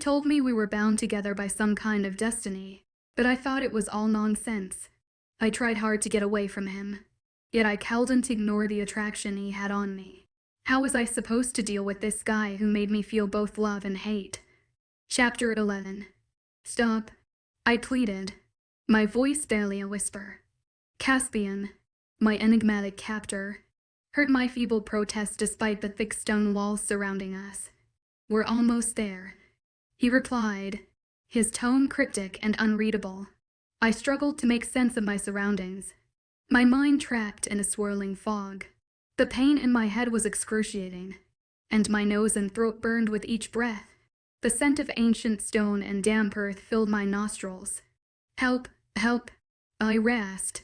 told me we were bound together by some kind of destiny, but I thought it was all nonsense. I tried hard to get away from him, yet I couldn't ignore the attraction he had on me. How was I supposed to deal with this guy who made me feel both love and hate? Chapter 11. Stop, I pleaded, my voice barely a whisper. Caspian, my enigmatic captor, heard my feeble protest despite the thick stone walls surrounding us. We're almost there, he replied, his tone cryptic and unreadable. I struggled to make sense of my surroundings, my mind trapped in a swirling fog. The pain in my head was excruciating, and my nose and throat burned with each breath. The scent of ancient stone and damp earth filled my nostrils. Help, help, I rasped,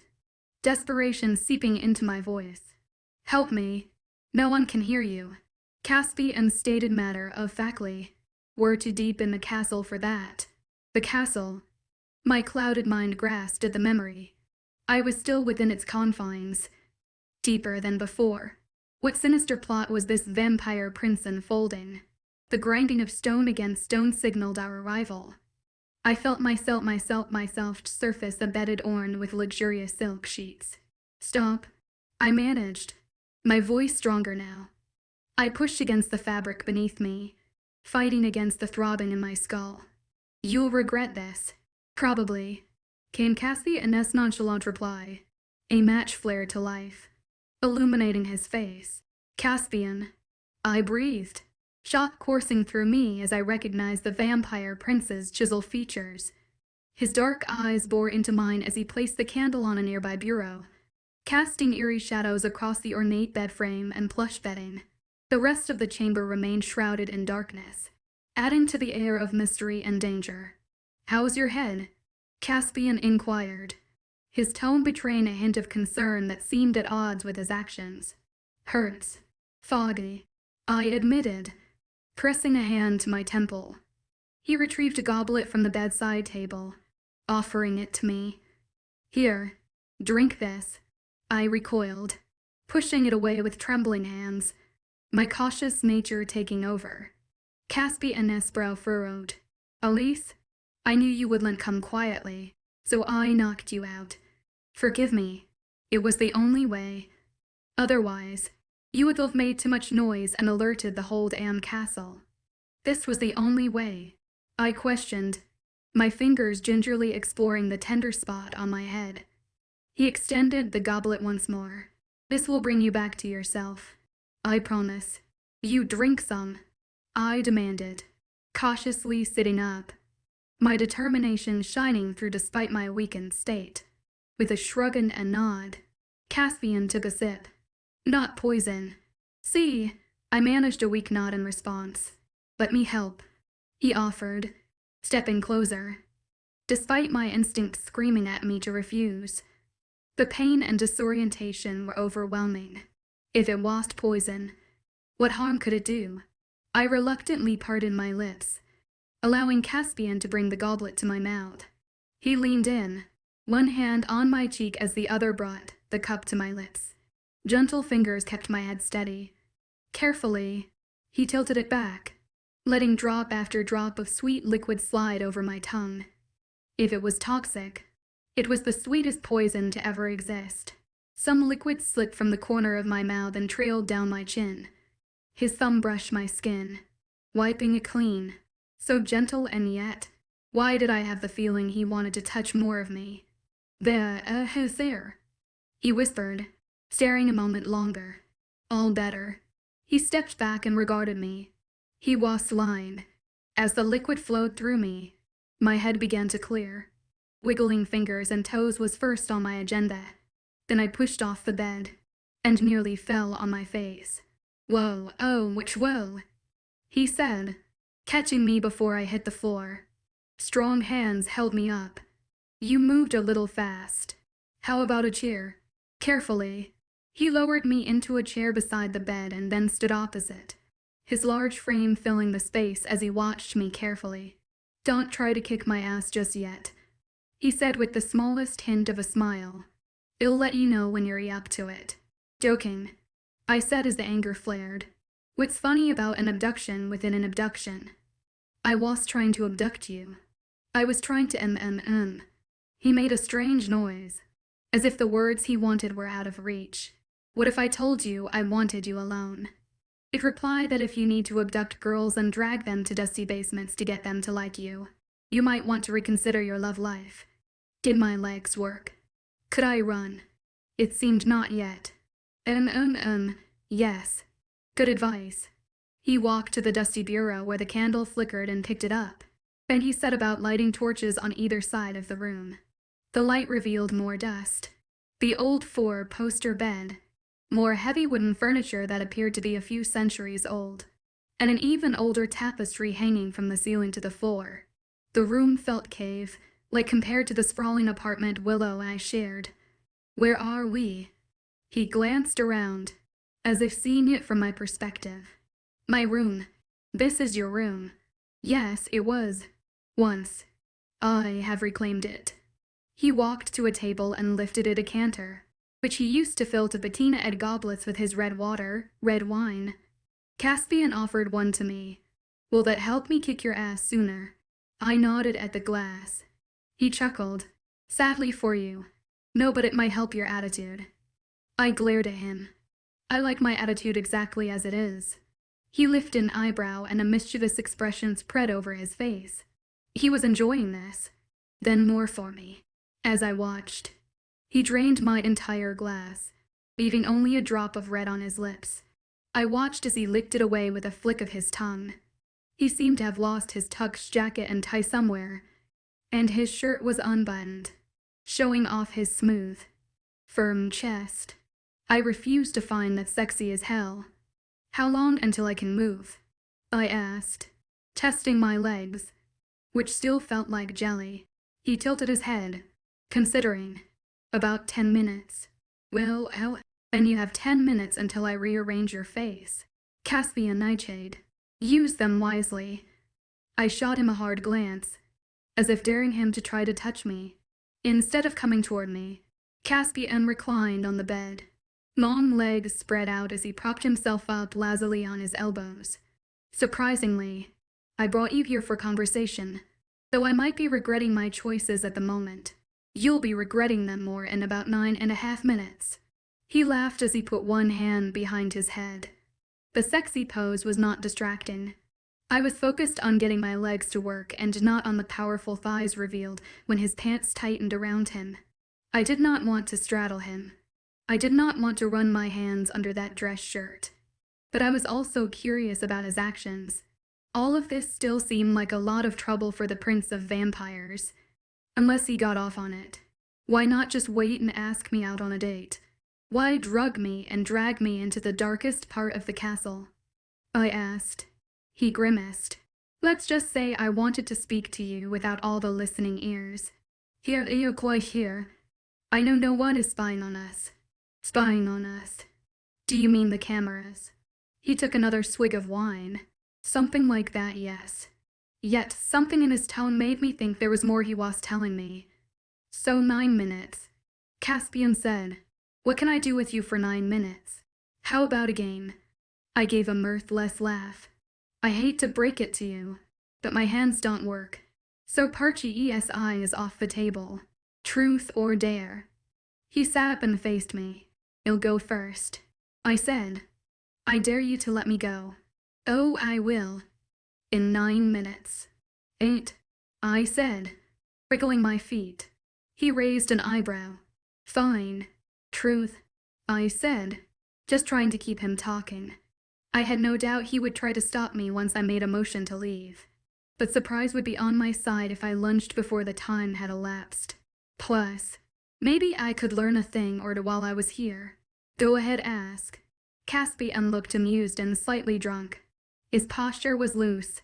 desperation seeping into my voice. Help me. No one can hear you. Caspian stated matter-of-factly. We're too deep in the castle for that. The castle. My clouded mind grasped at the memory. I was still within its confines, deeper than before. What sinister plot was this vampire prince unfolding? The grinding of stone against stone signaled our arrival. I felt myself surface a bedded orn with luxurious silk sheets. Stop, I managed, my voice stronger now. I pushed against the fabric beneath me, fighting against the throbbing in my skull. You'll regret this. Probably, came Caspian's nonchalant reply. A match flared to life, illuminating his face. Caspian, I breathed, shock coursing through me as I recognized the vampire prince's chiseled features. His dark eyes bore into mine as he placed the candle on a nearby bureau, casting eerie shadows across the ornate bed frame and plush bedding. The rest of the chamber remained shrouded in darkness, adding to the air of mystery and danger. How's your head? Caspian inquired, his tone betraying a hint of concern that seemed at odds with his actions. Hurts. Foggy, I admitted, pressing a hand to my temple. He retrieved a goblet from the bedside table, offering it to me. Here, drink this. I recoiled, pushing it away with trembling hands, my cautious nature taking over. Caspian's brow furrowed. Elise, I knew you wouldn't come quietly, so I knocked you out. Forgive me. It was the only way. Otherwise, you would have made too much noise and alerted the whole damn castle. This was the only way, I questioned, my fingers gingerly exploring the tender spot on my head. He extended the goblet once more. This will bring you back to yourself. I promise. You drink some, I demanded, cautiously sitting up, my determination shining through despite my weakened state. With a shrug and a nod, Caspian took a sip. Not poison. See, I managed a weak nod in response. Let me help, he offered, stepping closer, despite my instinct screaming at me to refuse. The pain and disorientation were overwhelming. If it was poison, what harm could it do? I reluctantly parted my lips, allowing Caspian to bring the goblet to my mouth. He leaned in, one hand on my cheek as the other brought the cup to my lips. Gentle fingers kept my head steady. Carefully, he tilted it back, letting drop after drop of sweet liquid slide over my tongue. If it was toxic, it was the sweetest poison to ever exist. Some liquid slipped from the corner of my mouth and trailed down my chin. His thumb brushed my skin, wiping it clean. So gentle, and yet, why did I have the feeling he wanted to touch more of me? Who's there? He whispered, staring a moment longer. All better. He stepped back and regarded me. He was lying. As the liquid flowed through me, my head began to clear. Wiggling fingers and toes was first on my agenda. Then I pushed off the bed, and nearly fell on my face. Whoa, oh, which whoa, he said, catching me before I hit the floor. Strong hands held me up. You moved a little fast. How about a chair? Carefully, he lowered me into a chair beside the bed and then stood opposite, his large frame filling the space as he watched me carefully. Don't try to kick my ass just yet, he said with the smallest hint of a smile. I'll let you know when you're up to it. Joking, I said as the anger flared. What's funny about an abduction within an abduction? I was trying to abduct you. I was trying to He made a strange noise, as if the words he wanted were out of reach. What if I told you I wanted you alone? It replied that if you need to abduct girls and drag them to dusty basements to get them to like you might want to reconsider your love life. Did my legs work? Could I run? It seemed not yet. Yes. Good advice. He walked to the dusty bureau where the candle flickered and picked it up. Then he set about lighting torches on either side of the room. The light revealed more dust. The old 4-poster bed, more heavy wooden furniture that appeared to be a few centuries old, and an even older tapestry hanging from the ceiling to the floor. The room felt cave, like compared to the sprawling apartment Willow I shared. Where are we? He glanced around, as if seeing it from my perspective. My room. This is your room. Yes, it was. Once. I have reclaimed it. He walked to a table and lifted a decanter, which he used to fill to patina-ed goblets with his red water, red wine. Caspian offered one to me. Will that help me kick your ass sooner? I nodded at the glass. He chuckled. Sadly for you. No, but it might help your attitude. I glared at him. I like my attitude exactly as it is. He lifted an eyebrow and a mischievous expression spread over his face. He was enjoying this. Then more for me. As I watched, he drained my entire glass, leaving only a drop of red on his lips. I watched as he licked it away with a flick of his tongue. He seemed to have lost his tux jacket and tie somewhere, and his shirt was unbuttoned, showing off his smooth, firm chest. I refused to find that sexy as hell. How long until I can move? I asked, testing my legs, which still felt like jelly. He tilted his head, considering. About 10 minutes. Well, and you have 10 minutes until I rearrange your face. Caspian nightshade. Use them wisely. I shot him a hard glance, as if daring him to try to touch me. Instead of coming toward me, Caspian reclined on the bed. Long legs spread out as he propped himself up lazily on his elbows. Surprisingly, I brought you here for conversation, though I might be regretting my choices at the moment. You'll be regretting them more in about 9.5 minutes. He laughed as he put one hand behind his head. The sexy pose was not distracting. I was focused on getting my legs to work and not on the powerful thighs revealed when his pants tightened around him. I did not want to straddle him. I did not want to run my hands under that dress shirt. But I was also curious about his actions. All of this still seemed like a lot of trouble for the Prince of Vampires. Unless he got off on it. Why not just wait and ask me out on a date? Why drug me and drag me into the darkest part of the castle? I asked. He grimaced. Let's just say I wanted to speak to you without all the listening ears. Here, you're quite here. I know no one is spying on us. Spying on us. Do you mean the cameras? He took another swig of wine. Something like that, yes. Yet something in his tone made me think there was more he was telling me. So 9 minutes. Caspian said, what can I do with you for 9 minutes? How about a game? I gave a mirthless laugh. I hate to break it to you, but my hands don't work. So Parchy ESI is off the table. Truth or dare? He sat up and faced me. You'll go first. I said, I dare you to let me go. Oh, I will. In 9 minutes. 8. I said, wriggling my feet. He raised an eyebrow. Fine. Truth. I said, just trying to keep him talking. I had no doubt he would try to stop me once I made a motion to leave. But surprise would be on my side if I lunged before the time had elapsed. Plus, maybe I could learn a thing or two while I was here. Go ahead, ask. Caspian looked amused and slightly drunk. His posture was loose,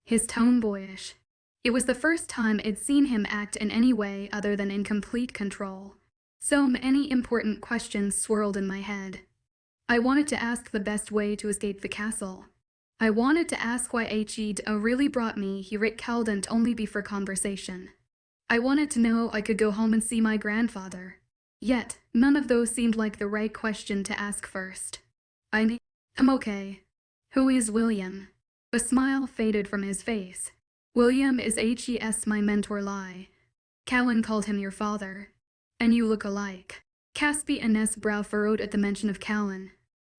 his tone boyish. It was the first time I'd seen him act in any way other than in complete control. So many important questions swirled in my head. I wanted to ask the best way to escape the castle. I wanted to ask why He'd really brought me here at Caldent only be for conversation. I wanted to know I could go home and see my grandfather. Yet, none of those seemed like the right question to ask first. I'm okay. Who is William? The smile faded from his face. William is my mentor lie. Callan called him your father. And you look alike. Caspian's brow furrowed at the mention of Callan.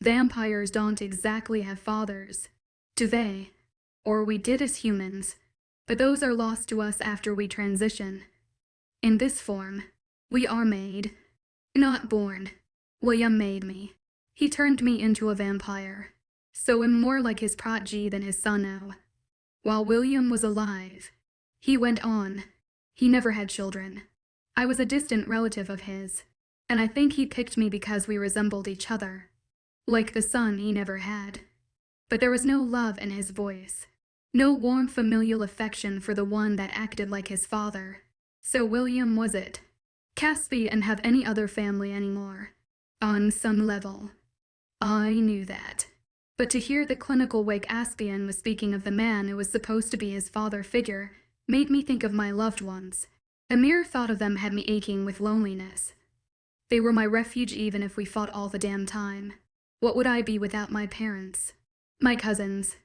Vampires don't exactly have fathers, do they? Or we did as humans, but those are lost to us after we transition. In this form, we are made, not born. William made me. He turned me into a vampire, so I'm more like his prodigy than his son now. While William was alive, he went on. He never had children. I was a distant relative of his, and I think he picked me because we resembled each other. Like the son he never had. But there was no love in his voice. No warm familial affection for the one that acted like his father. So William was it. Caspian have any other family anymore. On some level. I knew that. But to hear the clinical way Caspian was speaking of the man who was supposed to be his father figure made me think of my loved ones. The mere thought of them had me aching with loneliness. They were my refuge even if we fought all the damn time. What would I be without my parents? My cousins?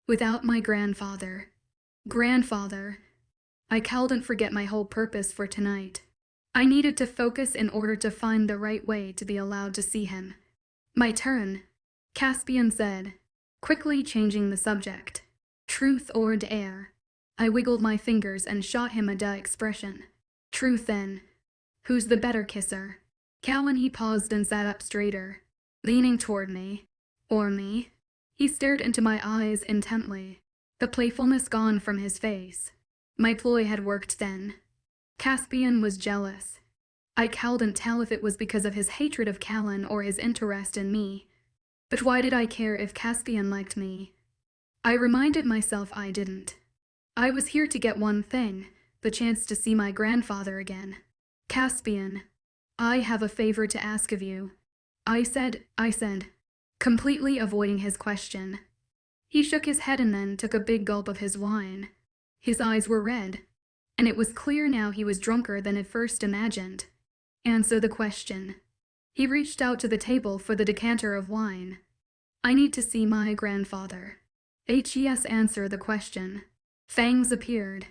Without my grandfather? Grandfather? I couldn't forget my whole purpose for tonight. I needed to focus in order to find the right way to be allowed to see him. My turn, Caspian said, quickly changing the subject. Truth or dare? I wiggled my fingers and shot him a duh expression. Truth then. Who's the better kisser? Callan, he paused and sat up straighter. Leaning toward me. Or me? He stared into my eyes intently, the playfulness gone from his face. My ploy had worked then. Caspian was jealous. I couldn't tell if it was because of his hatred of Callan or his interest in me. But why did I care if Caspian liked me? I reminded myself I didn't. I was here to get one thing, the chance to see my grandfather again. Caspian, I have a favor to ask of you. I said, completely avoiding his question. He shook his head and then took a big gulp of his wine. His eyes were red, and it was clear now he was drunker than at first imagined. Answer the question. He reached out to the table for the decanter of wine. I need to see my grandfather. Answer the question. Fangs appeared,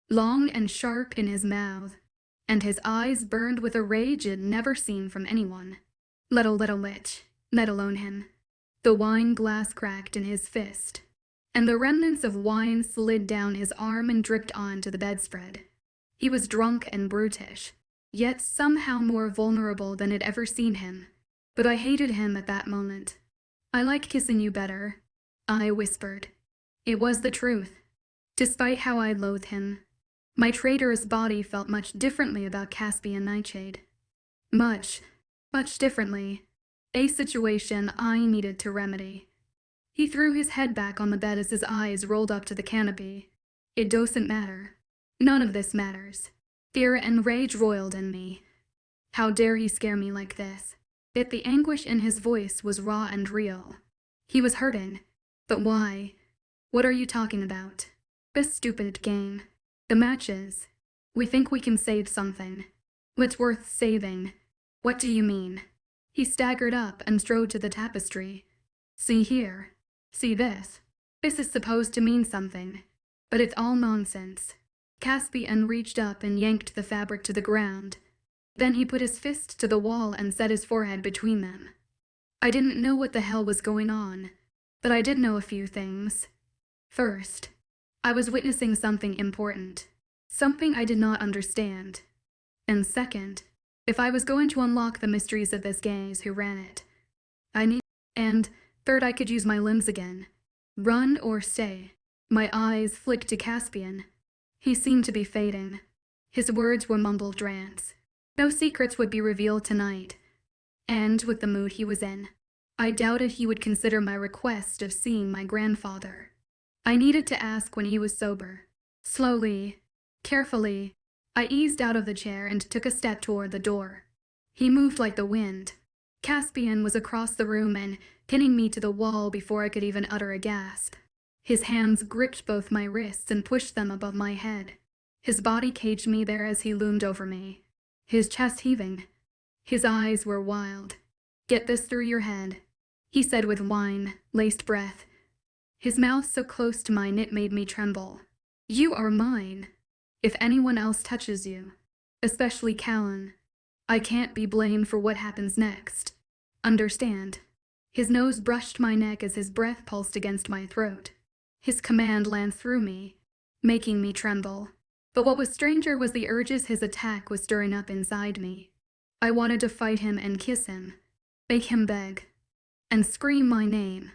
long and sharp in his mouth, and his eyes burned with a rage it never seen from anyone. Little lich, let alone him. The wine glass cracked in his fist, and the remnants of wine slid down his arm and dripped onto the bedspread. He was drunk and brutish, yet somehow more vulnerable than I'd ever seen him. But I hated him at that moment. I like kissing you better, I whispered. It was the truth. Despite how I loathed him, my traitorous body felt much differently about Caspian Nightshade. Much differently. A situation I needed to remedy. He threw his head back on the bed as his eyes rolled up to the canopy. It doesn't matter. None of this matters. Fear and rage roiled in me. How dare he scare me like this? Yet the anguish in his voice was raw and real. He was hurting. But why? What are you talking about? This stupid game. The matches. We think we can save something. What's worth saving? What do you mean? He staggered up and strode to the tapestry. See here. See this. This is supposed to mean something. But it's all nonsense. Caspian reached up and yanked the fabric to the ground. Then he put his fist to the wall and set his forehead between them. I didn't know what the hell was going on, but I did know a few things. First, I was witnessing something important. Something I did not understand. And second, if I was going to unlock the mysteries of this gaze who ran it, and third, I could use my limbs again. Run or stay. My eyes flicked to Caspian. He seemed to be fading. His words were mumbled rants. No secrets would be revealed tonight. And with the mood he was in, I doubted he would consider my request of seeing my grandfather. I needed to ask when he was sober. Slowly, carefully, I eased out of the chair and took a step toward the door. He moved like the wind. Caspian was across the room and pinning me to the wall before I could even utter a gasp. His hands gripped both my wrists and pushed them above my head. His body caged me there as he loomed over me, his chest heaving. His eyes were wild. Get this through your head, he said with wine-laced breath. His mouth so close to mine it made me tremble. You are mine. If anyone else touches you, especially Callan, I can't be blamed for what happens next. Understand? His nose brushed my neck as his breath pulsed against my throat. His command landed through me, making me tremble. But what was stranger was the urges his attack was stirring up inside me. I wanted to fight him and kiss him, make him beg, and scream my name.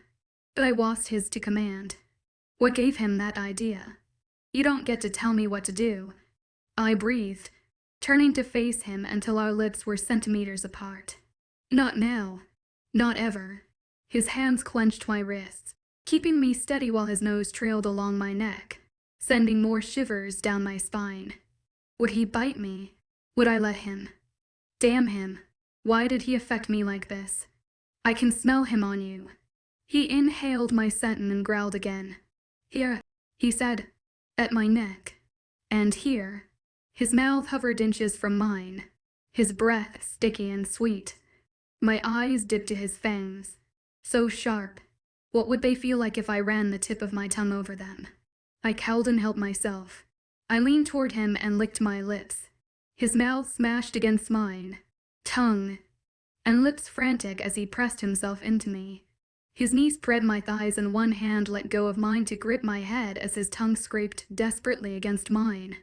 But I lost his to command. What gave him that idea? You don't get to tell me what to do. I breathed, turning to face him until our lips were centimeters apart. Not now. Not ever. His hands clenched my wrists, keeping me steady while his nose trailed along my neck, sending more shivers down my spine. Would he bite me? Would I let him? Damn him. Why did he affect me like this? I can smell him on you. He inhaled my scent and growled again. Here, he said, at my neck. And here. His mouth hovered inches from mine, his breath sticky and sweet. My eyes dipped to his fangs, so sharp. What would they feel like if I ran the tip of my tongue over them? I cowed and helped myself. I leaned toward him and licked my lips. His mouth smashed against mine, tongue and lips frantic as he pressed himself into me. His knee spread my thighs and one hand let go of mine to grip my head as his tongue scraped desperately against mine.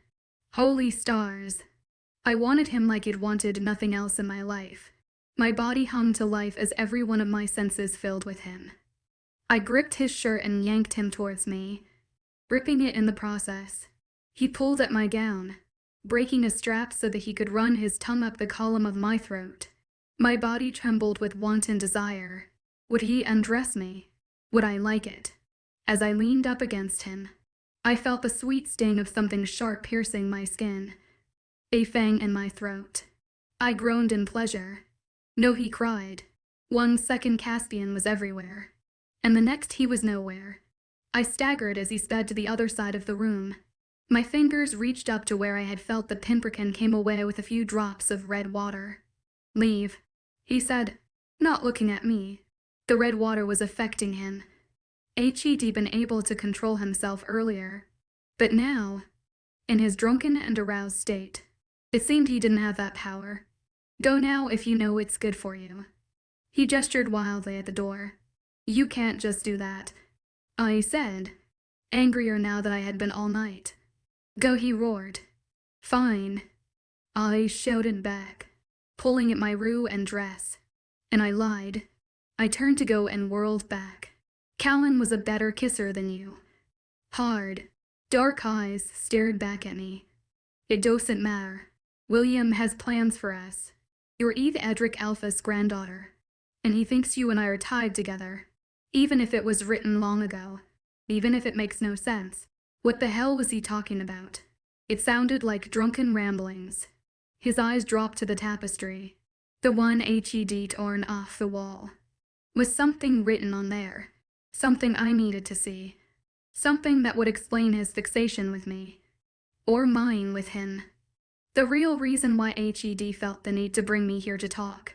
Holy stars! I wanted him like it wanted nothing else in my life. My body hummed to life as every one of my senses filled with him. I gripped his shirt and yanked him towards me, ripping it in the process. He pulled at my gown, breaking a strap so that he could run his tongue up the column of my throat. My body trembled with wanton desire. Would he undress me? Would I like it? As I leaned up against him, I felt the sweet sting of something sharp piercing my skin, a fang in my throat. I groaned in pleasure. No, he cried. 1 second Caspian was everywhere, and the next he was nowhere. I staggered as he sped to the other side of the room. My fingers reached up to where I had felt the pinprick came away with a few drops of red water. Leave, he said, not looking at me. The red water was affecting him. He'd been able to control himself earlier, but now, in his drunken and aroused state, it seemed he didn't have that power. Go now if you know it's good for you. He gestured wildly at the door. You can't just do that, I said, angrier now that I had been all night. Go, he roared. Fine, I shouted back, pulling at my rue and dress. And I lied. I turned to go and whirled back. Callan was a better kisser than you. Hard, dark eyes stared back at me. It doesn't matter. William has plans for us. You're Eve Edric Alpha's granddaughter, and he thinks you and I are tied together. Even if it was written long ago. Even if it makes no sense. What the hell was he talking about? It sounded like drunken ramblings. His eyes dropped to the tapestry, the one He'd torn off the wall. Was something written on there? Something I needed to see. Something that would explain his fixation with me. Or mine with him. The real reason why He'd felt the need to bring me here to talk.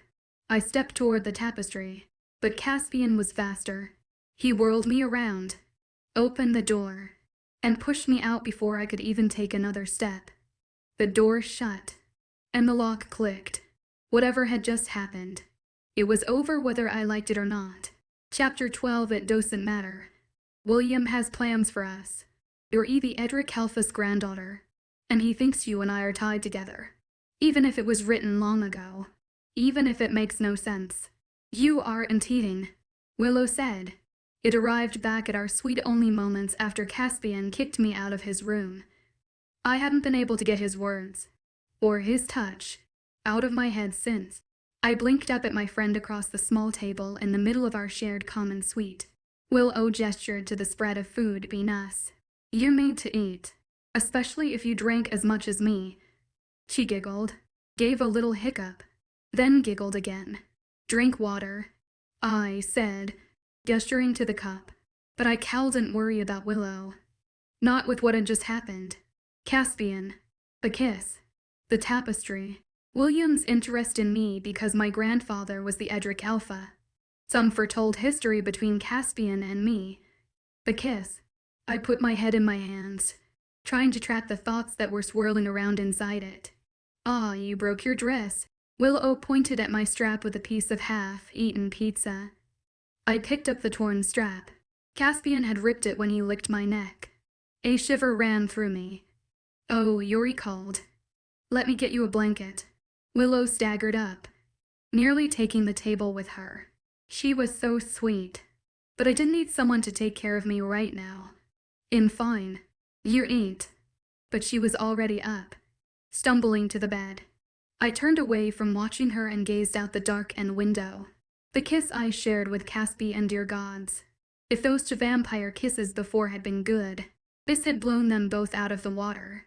I stepped toward the tapestry, but Caspian was faster. He whirled me around, opened the door, and pushed me out before I could even take another step. The door shut, and the lock clicked. Whatever had just happened, it was over whether I liked it or not. Chapter 12. It doesn't matter. William has plans for us. You're Evie Edric Alpha's granddaughter, and he thinks you and I are tied together. Even if it was written long ago. Even if it makes no sense. You aren't eating, Willow said. It arrived back at our sweet-only moments after Caspian kicked me out of his room. I hadn't been able to get his words, or his touch, out of my head since. I blinked up at my friend across the small table in the middle of our shared common suite. Willow gestured to the spread of food between us. You're made to eat, especially if you drank as much as me. She giggled, gave a little hiccup, then giggled again. Drink water, I said, gesturing to the cup. But I didn't worry about Willow. Not with what had just happened. Caspian, the kiss, the tapestry, William's interest in me because my grandfather was the Edric Alpha. Some foretold history between Caspian and me. The kiss. I put my head in my hands. trying to track the thoughts that were swirling around inside it. "Ah, you broke your dress." Willow pointed at my strap with a piece of half-eaten pizza. I picked up the torn strap. Caspian had ripped it when he licked my neck. A shiver ran through me. "Oh," Yuri called. "Let me get you a blanket." Willow staggered up, nearly taking the table with her. She was so sweet. But I didn't need someone to take care of me right now. "I'm fine. You ain't." But she was already up, stumbling to the bed. I turned away from watching her and gazed out the dark end window. The kiss I shared with Caspi and dear gods. If those two vampire kisses before had been good, this had blown them both out of the water.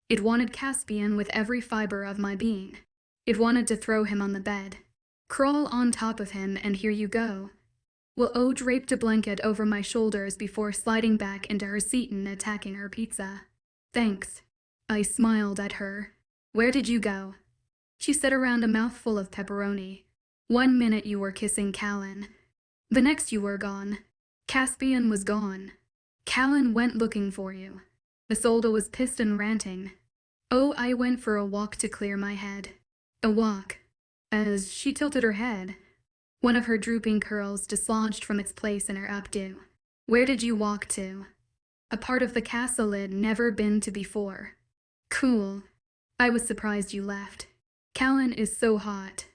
It wanted Caspian with every fiber of my being. It wanted to throw him on the bed, crawl on top of him, and here you go. Willow draped a blanket over my shoulders before sliding back into her seat and attacking her pizza. "Thanks." I smiled at her. "Where did you go?" She sat around a mouthful of pepperoni. "1 minute you were kissing Callan. The next you were gone. Caspian was gone. Callan went looking for you." Isolde was pissed and ranting. "Oh, I went for a walk to clear my head." "A walk?" As she tilted her head, one of her drooping curls dislodged from its place in her updo. "Where did you walk to?" "A part of the castle I'd never been to before." "Cool. I was surprised you left. Callan is so hot.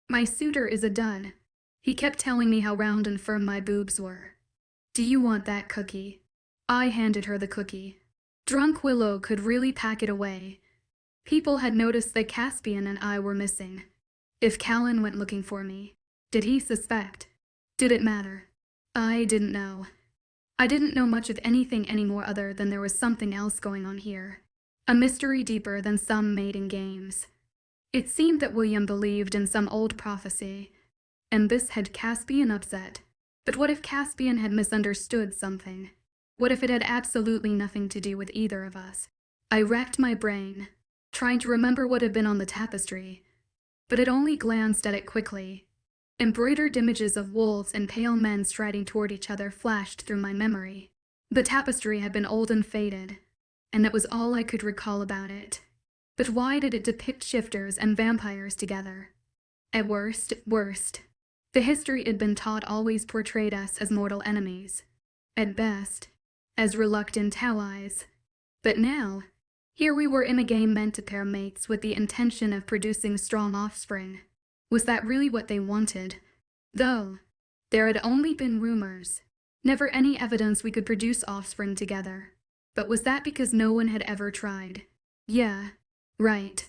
My suitor is a dud. He kept telling me how round and firm my boobs were." "Do you want that cookie?" I handed her the cookie. Drunk Willow could really pack it away. People had noticed that Caspian and I were missing. If Callan went looking for me, did he suspect? Did it matter? I didn't know. I didn't know much of anything anymore other than there was something else going on here. A mystery deeper than some mating games. It seemed that William believed in some old prophecy, and this had Caspian upset. But what if Caspian had misunderstood something? What if it had absolutely nothing to do with either of us? I racked my brain, trying to remember what had been on the tapestry, but had only glanced at it quickly. Embroidered images of wolves and pale men striding toward each other flashed through my memory. The tapestry had been old and faded, and that was all I could recall about it. But why did it depict shifters and vampires together? At worst, the history had been taught always portrayed us as mortal enemies. At best, as reluctant allies. But now, here we were in a game meant to pair mates with the intention of producing strong offspring. Was that really what they wanted? Though, there had only been rumors. Never any evidence we could produce offspring together. But was that because no one had ever tried? Yeah, right.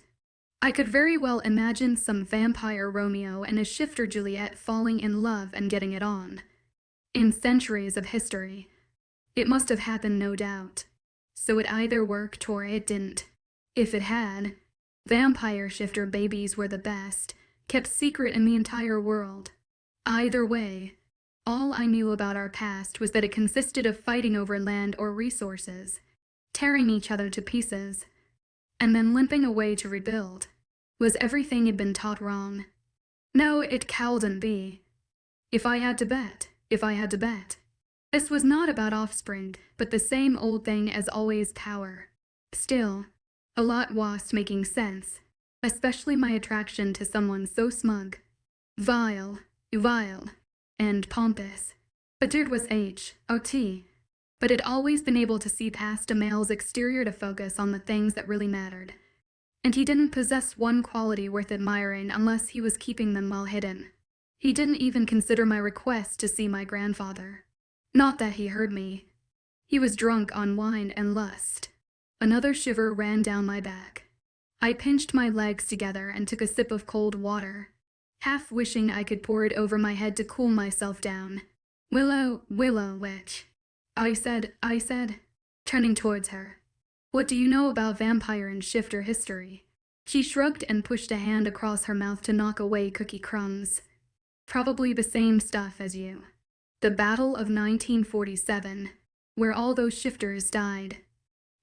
I could very well imagine some vampire Romeo and a shifter Juliet falling in love and getting it on. In centuries of history. It must have happened, no doubt. So it either worked or it didn't. If it had, vampire shifter babies were the best, kept secret in the entire world. Either way, all I knew about our past was that it consisted of fighting over land or resources, tearing each other to pieces, and then limping away to rebuild. Was everything had been taught wrong? No, it couldn't be. If I had to bet. This was not about offspring, but the same old thing as always, power. Still, a lot was making sense, especially my attraction to someone so smug, vile, and pompous. But dude was H.O.T. But had always been able to see past a male's exterior to focus on the things that really mattered. And he didn't possess one quality worth admiring unless he was keeping them well hidden. He didn't even consider my request to see my grandfather. Not that he heard me. He was drunk on wine and lust. Another shiver ran down my back. I pinched my legs together and took a sip of cold water, half wishing I could pour it over my head to cool myself down. Willow, witch. I said, turning towards her. What do you know about vampire and shifter history? She shrugged and pushed a hand across her mouth to knock away cookie crumbs. Probably the same stuff as you. The Battle of 1947, where all those shifters died.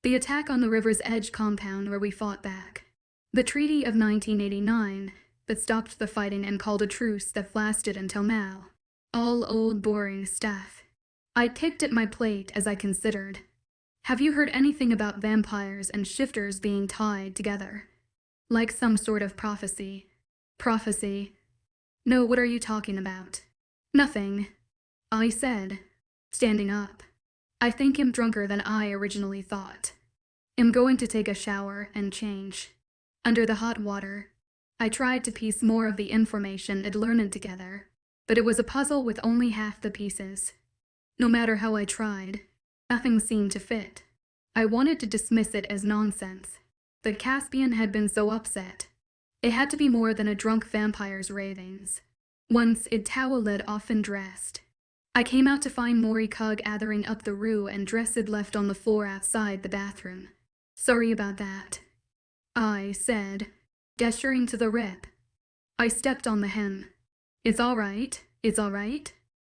The attack on the River's Edge compound where we fought back. The Treaty of 1989 that stopped the fighting and called a truce that lasted until now. All old boring stuff. I picked at my plate as I considered. Have you heard anything about vampires and shifters being tied together? Like some sort of prophecy. Prophecy? No, what are you talking about? Nothing, I said, standing up. I think I'm drunker than I originally thought. I'm going to take a shower and change. Under the hot water, I tried to piece more of the information I'd learned together, but it was a puzzle with only half the pieces. No matter how I tried, nothing seemed to fit. I wanted to dismiss it as nonsense. The Caspian had been so upset. It had to be more than a drunk vampire's ravings. Once it toweled off and dressed. I came out to find Morika gathering up the rue and dress I'd left on the floor outside the bathroom. Sorry about that, I said, gesturing to the rip. I stepped on the hem. It's all right,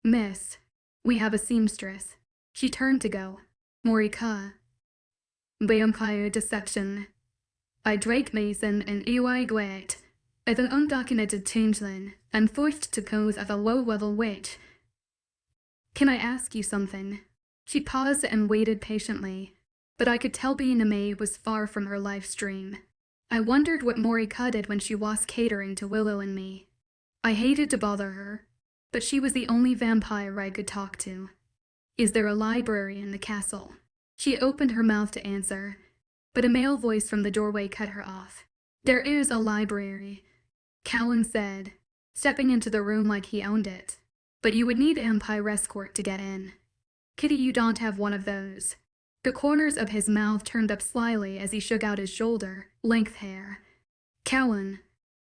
miss. We have a seamstress. She turned to go. Morika. Vampire deception. I Drake Mason and EY Gwet, as an undocumented changeling and forced to pose as a low-level witch. Can I ask you something? She paused and waited patiently, but I could tell being a maid was far from her life's dream. I wondered what Morika did when she was catering to Willow and me. I hated to bother her, but she was the only vampire I could talk to. Is there a library in the castle? She opened her mouth to answer, but a male voice from the doorway cut her off. There is a library, Callan said, stepping into the room like he owned it. But you would need Empire escort to get in. Kitty, you don't have one of those. The corners of his mouth turned up slyly as he shook out his shoulder-length hair. Callan.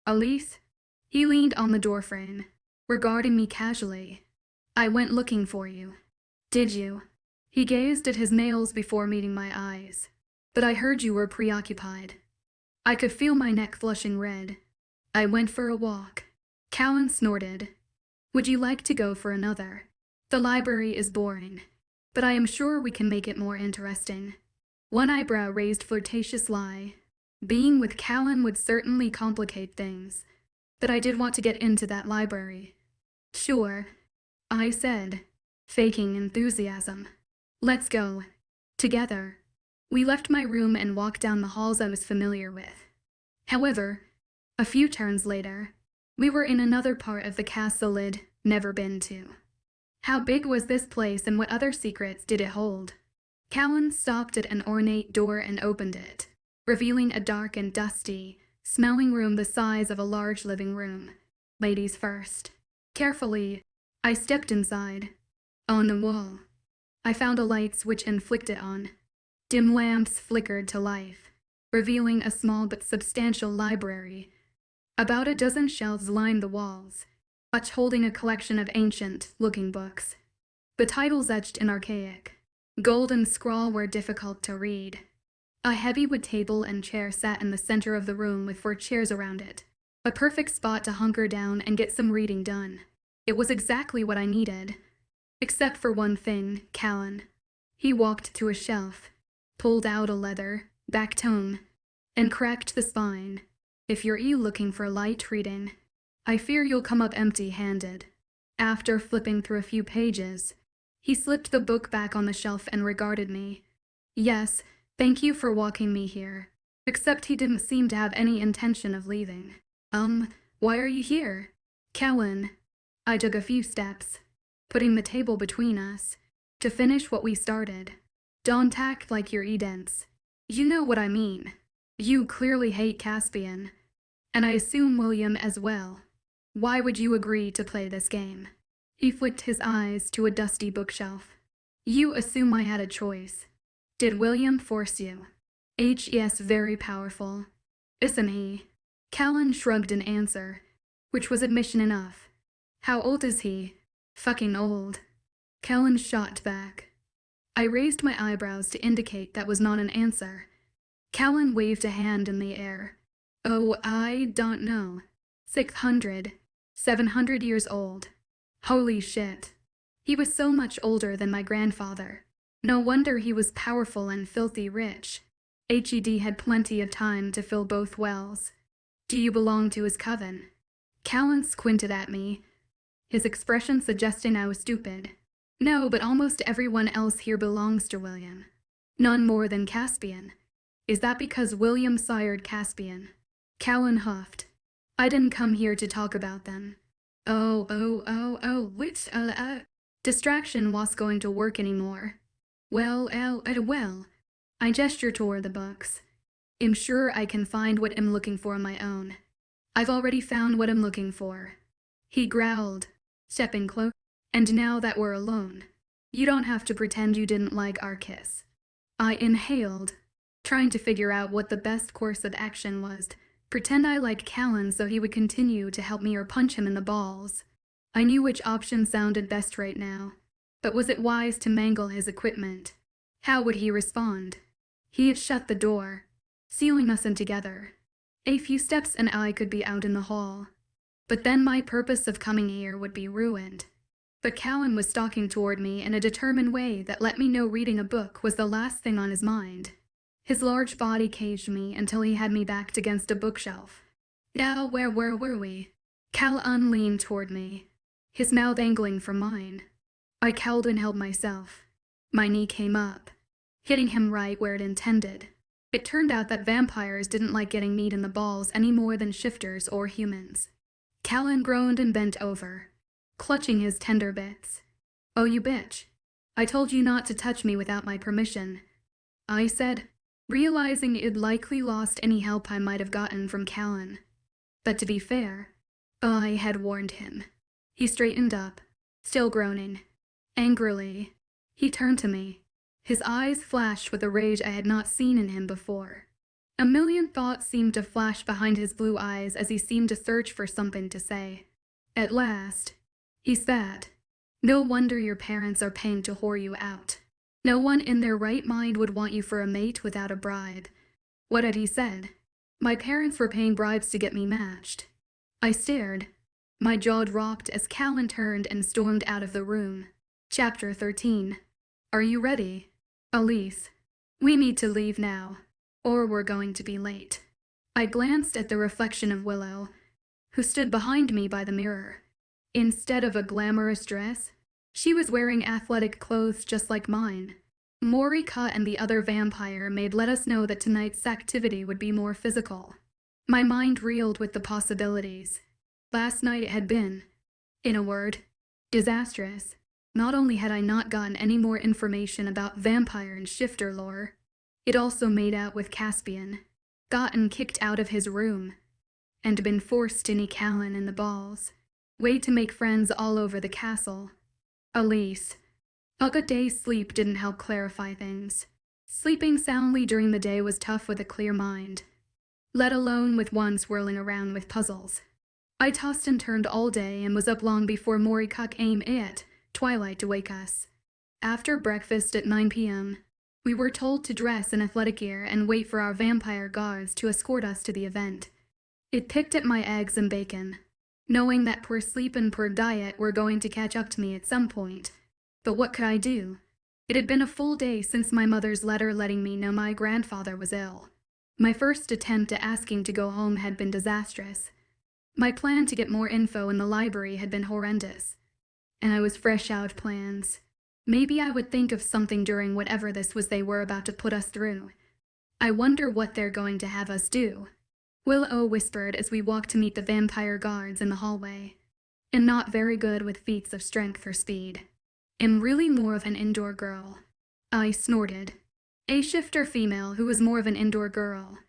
Elise? He leaned on the doorframe, regarding me casually. I went looking for you. Did you? He gazed at his nails before meeting my eyes. But I heard you were preoccupied. I could feel my neck flushing red. I went for a walk. Callan snorted. Would you like to go for another? The library is boring, but I am sure we can make it more interesting. One eyebrow raised flirtatious lie. Being with Callan would certainly complicate things, but I did want to get into that library. Sure, I said, faking enthusiasm. Let's go. Together. We left my room and walked down the halls I was familiar with. However, a few turns later, we were in another part of the castle I'd never been to. How big was this place and what other secrets did it hold? Callan stopped at an ornate door and opened it, revealing a dark and dusty, smelling room the size of a large living room. Ladies first. Carefully, I stepped inside. On the wall, I found a light switch and flicked it on. Dim lamps flickered to life, revealing a small but substantial library. About a dozen shelves lined the walls, each holding a collection of ancient-looking books. The titles etched in archaic, golden scrawl were difficult to read. A heavy wood table and chair sat in the center of the room with 4 chairs around it. A perfect spot to hunker down and get some reading done. It was exactly what I needed. Except for one thing, Callan. He walked to a shelf, pulled out a leather-backed tome, and cracked the spine. If you're looking for light reading, I fear you'll come up empty-handed. After flipping through a few pages, he slipped the book back on the shelf and regarded me. Yes, thank you for walking me here. Except he didn't seem to have any intention of leaving. Why are you here? Callan. I took a few steps, putting the table between us, to finish what we started. Don't act like you're dense. You know what I mean. You clearly hate Caspian, and I assume William as well. Why would you agree to play this game? He flicked his eyes to a dusty bookshelf. You assume I had a choice. Did William force you? Yes, very powerful. Isn't he? Callan shrugged in answer, which was admission enough. How old is he? Fucking old. Callan shot back. I raised my eyebrows to indicate that was not an answer. Callan waved a hand in the air. Oh, I don't know. 600, 700 years old. Holy shit. He was so much older than my grandfather. No wonder he was powerful and filthy rich. HED had plenty of time to fill both wells. Do you belong to his coven? Callan squinted at me, his expression suggesting I was stupid. No, but almost everyone else here belongs to William. None more than Caspian. Is that because William sired Caspian? Callan huffed. I didn't come here to talk about them. Which, distraction was going to work anymore. Well. I gesture toward the books. I'm sure I can find what I'm looking for on my own. I've already found what I'm looking for. He growled, stepping close. And now that we're alone, you don't have to pretend you didn't like our kiss. I inhaled, trying to figure out what the best course of action was. Pretend I liked Callan so he would continue to help me or punch him in the balls. I knew which option sounded best right now, but was it wise to mangle his equipment? How would he respond? He had shut the door, sealing us in together. A few steps and I could be out in the hall. But then my purpose of coming here would be ruined. But Callan was stalking toward me in a determined way that let me know reading a book was the last thing on his mind. His large body caged me until he had me backed against a bookshelf. Now, where were we? Callan leaned toward me, his mouth angling from mine. I cowled and held myself. My knee came up, hitting him right where it intended. It turned out that vampires didn't like getting meat in the balls any more than shifters or humans. Callan groaned and bent over, clutching his tender bits. Oh, you bitch. I told you not to touch me without my permission, I said, realizing it'd likely lost any help I might have gotten from Callan. But to be fair, I had warned him. He straightened up, still groaning. Angrily, he turned to me. His eyes flashed with a rage I had not seen in him before. A million thoughts seemed to flash behind his blue eyes as he seemed to search for something to say. At last, he spat. No wonder your parents are paying to whore you out. No one in their right mind would want you for a mate without a bribe. What had he said? My parents were paying bribes to get me matched. I stared. My jaw dropped as Callan turned and stormed out of the room. Chapter 13. Are you ready? Elise. We need to leave now, or we're going to be late. I glanced at the reflection of Willow, who stood behind me by the mirror. Instead of a glamorous dress, she was wearing athletic clothes just like mine. Morika and the other vampire maid let us know that tonight's activity would be more physical. My mind reeled with the possibilities. Last night it had been, in a word, disastrous. Not only had I not gotten any more information about vampire and shifter lore, it also made out with Caspian, gotten kicked out of his room, and been forced to knee Callan in the balls. Way to make friends all over the castle. Elise. A good day's sleep didn't help clarify things. Sleeping soundly during the day was tough with a clear mind, let alone with one swirling around with puzzles. I tossed and turned all day and was up long before Morika came at twilight to wake us. After breakfast at 9 p.m., we were told to dress in athletic gear and wait for our vampire guards to escort us to the event. It picked at my eggs and bacon, knowing that poor sleep and poor diet were going to catch up to me at some point. But what could I do? It had been a full day since my mother's letter letting me know my grandfather was ill. My first attempt at asking to go home had been disastrous. My plan to get more info in the library had been horrendous, and I was fresh out of plans. Maybe I would think of something during whatever this was they were about to put us through. I wonder what they're going to have us do. Willow whispered as we walked to meet the vampire guards in the hallway. I'm not very good with feats of strength or speed. I'm really more of an indoor girl. I snorted. A shifter female who was more of an indoor girl.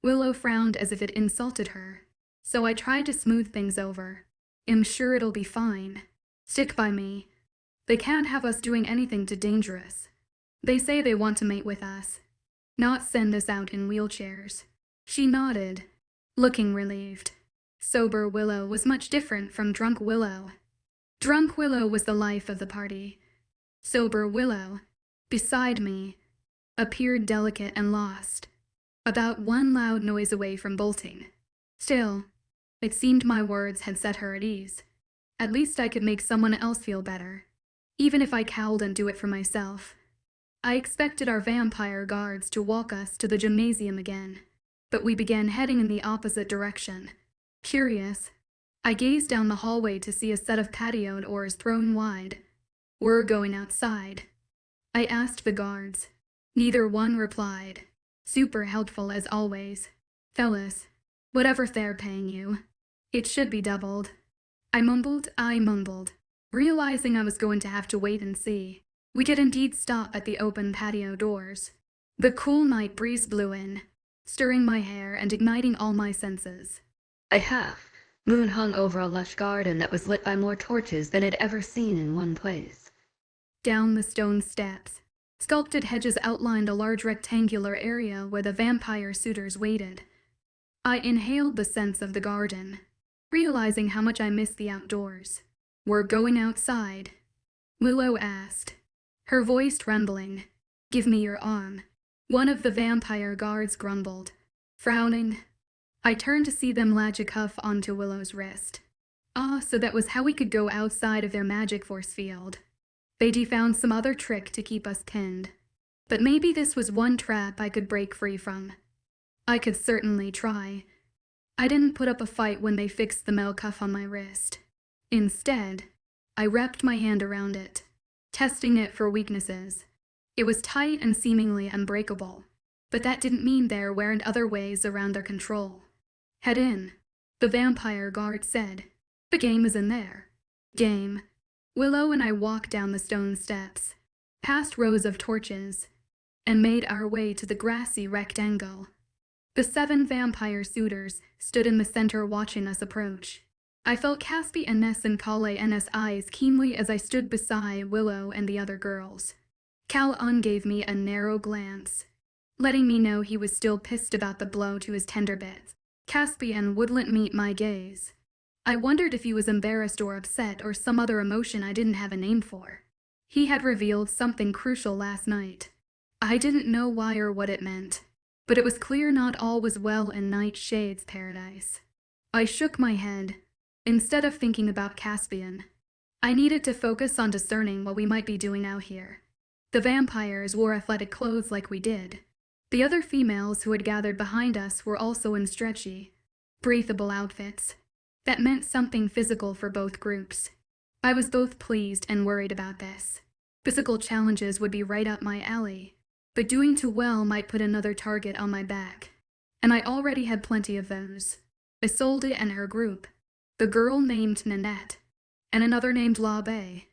Willow frowned as if it insulted her, so I tried to smooth things over. I'm sure it'll be fine. Stick by me. They can't have us doing anything too dangerous. They say they want to mate with us, not send us out in wheelchairs. She nodded, looking relieved. Sober Willow was much different from drunk Willow. Drunk Willow was the life of the party. Sober Willow, beside me, appeared delicate and lost, about one loud noise away from bolting. Still, it seemed my words had set her at ease. At least I could make someone else feel better, even if I cowled and do it for myself. I expected our vampire guards to walk us to the gymnasium again, but we began heading in the opposite direction. Curious, I gazed down the hallway to see a set of patio doors thrown wide. We're going outside. I asked the guards. Neither one replied. Super helpful as always. Fellas, whatever they're paying you, it should be doubled. I mumbled, realizing I was going to have to wait and see. We did indeed stop at the open patio doors. The cool night breeze blew in, stirring my hair and igniting all my senses. A half moon hung over a lush garden that was lit by more torches than I'd ever seen in one place. Down the stone steps, sculpted hedges outlined a large rectangular area where the vampire suitors waited. I inhaled the scents of the garden, realizing how much I missed the outdoors. "We're going outside?" Willow asked, her voice trembling. "Give me your arm." One of the vampire guards grumbled, frowning. I turned to see them latch a cuff onto Willow's wrist. So that was how we could go outside of their magic force field. They'd found some other trick to keep us pinned. But maybe this was one trap I could break free from. I could certainly try. I didn't put up a fight when they fixed the metal cuff on my wrist. Instead, I wrapped my hand around it, testing it for weaknesses. It was tight and seemingly unbreakable, but that didn't mean there weren't other ways around their control. "Head in," the vampire guard said. "The game is in there." Game. Willow and I walked down the stone steps, past rows of torches, and made our way to the grassy rectangle. The 7 vampire suitors stood in the center watching us approach. I felt Caspi and Ness and Kale and S eyes keenly as I stood beside Willow and the other girls. Cal-Un gave me a narrow glance, letting me know he was still pissed about the blow to his tender bits. Caspian wouldn't meet my gaze. I wondered if he was embarrassed or upset or some other emotion I didn't have a name for. He had revealed something crucial last night. I didn't know why or what it meant, but it was clear not all was well in Nightshade's paradise. I shook my head. Instead of thinking about Caspian, I needed to focus on discerning what we might be doing out here. The vampires wore athletic clothes like we did. The other females who had gathered behind us were also in stretchy, breathable outfits. That meant something physical for both groups. I was both pleased and worried about this. Physical challenges would be right up my alley, but doing too well might put another target on my back. And I already had plenty of those. Isolde and her group, the girl named Nanette, and another named L'Aube,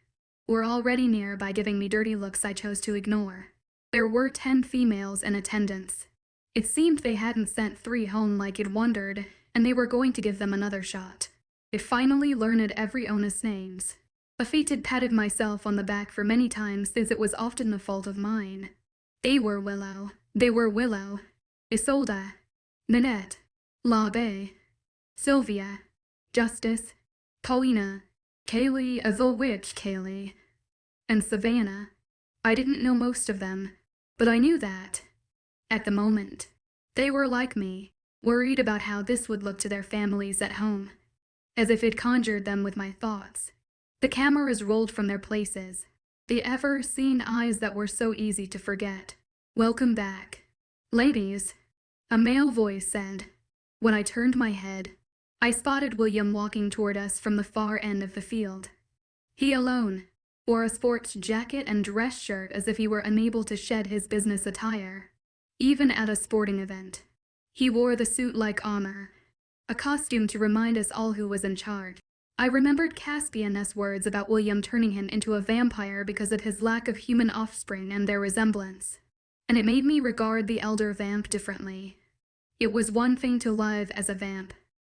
were already near by giving me dirty looks I chose to ignore. There were 10 females in attendance. It seemed they hadn't sent 3 home like it wondered, and they were going to give them another shot. I finally learned every Onus names. Defeated patted myself on the back for many times since it was often the fault of mine. They were Willow, Isolde, Nanette, L'Aube, Sylvia, Justice, Paulina, Kaylee, Kaylee, and Savannah. I didn't know most of them, but I knew that, at the moment, they were like me, worried about how this would look to their families at home, as if it conjured them with my thoughts. The cameras rolled from their places, the ever-seen eyes that were so easy to forget. "Welcome back, ladies," a male voice said. When I turned my head, I spotted William walking toward us from the far end of the field. He alone wore a sports jacket and dress shirt as if he were unable to shed his business attire, even at a sporting event. He wore the suit-like armor, a costume to remind us all who was in charge. I remembered Caspian's words about William turning him into a vampire because of his lack of human offspring and their resemblance, and it made me regard the elder vamp differently. It was one thing to live as a vamp,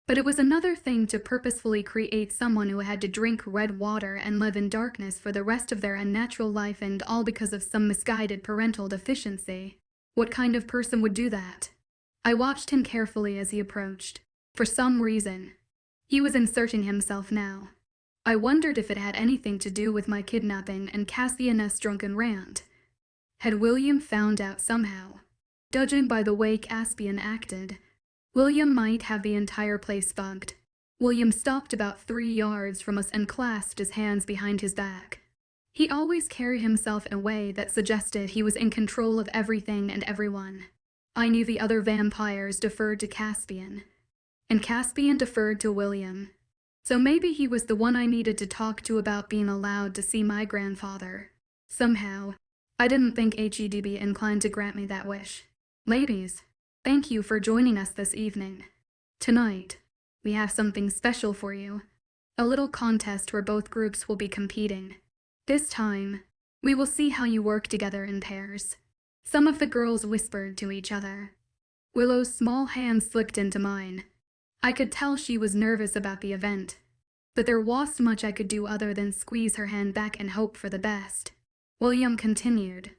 but it was another thing to purposefully create someone who had to drink red water and live in darkness for the rest of their unnatural life, and all because of some misguided parental deficiency. What kind of person would do that? I watched him carefully as he approached. For some reason, he was inserting himself now. I wondered if it had anything to do with my kidnapping and Caspian's drunken rant. Had William found out somehow? Judging by the way Caspian acted, William might have the entire place bugged. William stopped about 3 yards from us and clasped his hands behind his back. He always carried himself in a way that suggested he was in control of everything and everyone. I knew the other vampires deferred to Caspian, and Caspian deferred to William. So maybe he was the one I needed to talk to about being allowed to see my grandfather. Somehow, I didn't think he'd be inclined to grant me that wish. Ladies, thank you for joining us this evening. Tonight, we have something special for you. A little contest where both groups will be competing. This time, we will see how you work together in pairs. Some of the girls whispered to each other. Willow's small hand slipped into mine. I could tell she was nervous about the event, but there wasn't much I could do other than squeeze her hand back and hope for the best. William continued,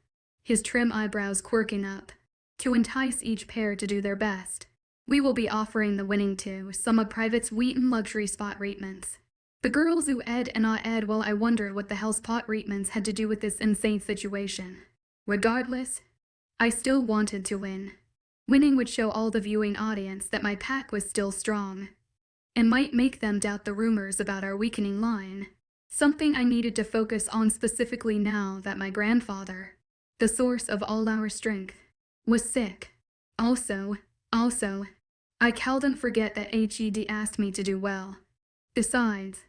his trim eyebrows quirking up, to entice each pair to do their best. We will be offering the winning to some of Private's Wheaton luxury spot treatments. The girls who ed and I ed while I wondered what the hell spot treatments had to do with this insane situation. Regardless, I still wanted to win. Winning would show all the viewing audience that my pack was still strong, and might make them doubt the rumors about our weakening line, something I needed to focus on specifically now that my grandfather, the source of all our strength, was sick. Also, I couldn't forget that HED asked me to do well. Besides,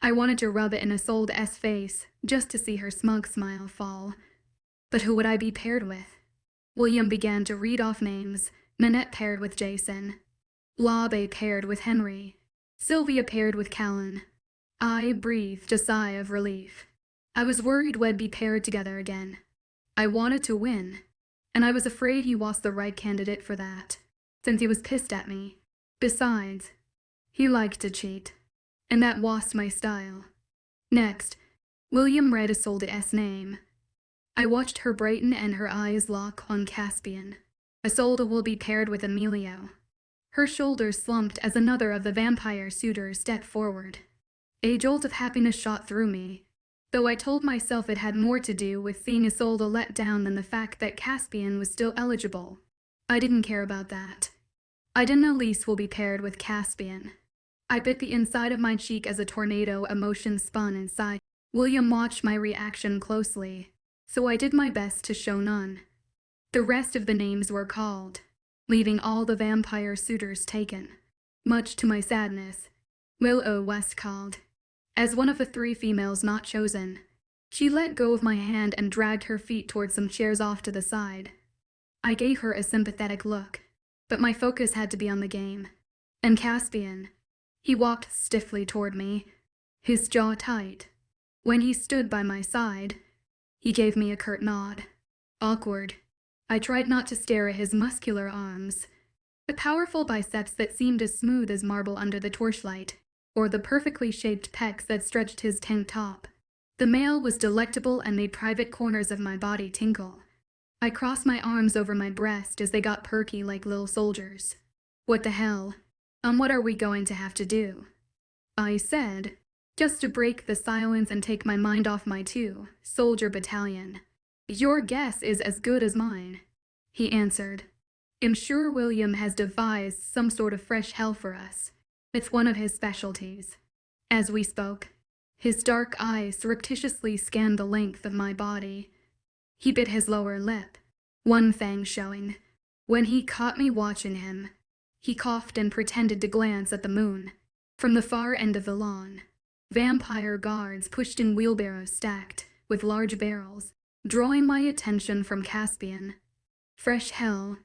I wanted to rub it in Isolde's face just to see her smug smile fall. But who would I be paired with? William began to read off names. Nanette paired with Jason. Labe paired with Henry. Sylvia paired with Callan. I breathed a sigh of relief. I was worried we'd be paired together again. I wanted to win, and I was afraid he was the right candidate for that, since he was pissed at me. Besides, he liked to cheat, and that was my style. Next, William read Isolde's name. I watched her brighten and her eyes lock on Caspian. Isolde will be paired with Emilio. Her shoulders slumped as another of the vampire suitors stepped forward. A jolt of happiness shot through me, though I told myself it had more to do with seeing Isolde let down than the fact that Caspian was still eligible. I didn't care about that. I didn't know Lise will be paired with Caspian. I bit the inside of my cheek as a tornado emotion spun inside. William watched my reaction closely, so I did my best to show none. The rest of the names were called, leaving all the vampire suitors taken. Much to my sadness, Willow was called. As one of the 3 females not chosen, she let go of my hand and dragged her feet towards some chairs off to the side. I gave her a sympathetic look, but my focus had to be on the game. And Caspian, he walked stiffly toward me, his jaw tight. When he stood by my side, he gave me a curt nod. Awkward. I tried not to stare at his muscular arms, the powerful biceps that seemed as smooth as marble under the torchlight, or the perfectly shaped pecs that stretched his tank top. The male was delectable and made private corners of my body tinkle. I crossed my arms over my breast as they got perky like little soldiers. What the hell? What are we going to have to do? I said, just to break the silence and take my mind off my 2-soldier battalion. Your guess is as good as mine, he answered. I'm sure William has devised some sort of fresh hell for us. It's one of his specialties. As we spoke, his dark eyes surreptitiously scanned the length of my body. He bit his lower lip, one fang showing. When he caught me watching him, he coughed and pretended to glance at the moon. From the far end of the lawn, vampire guards pushed in wheelbarrows stacked with large barrels, drawing my attention from Caspian. Fresh hell,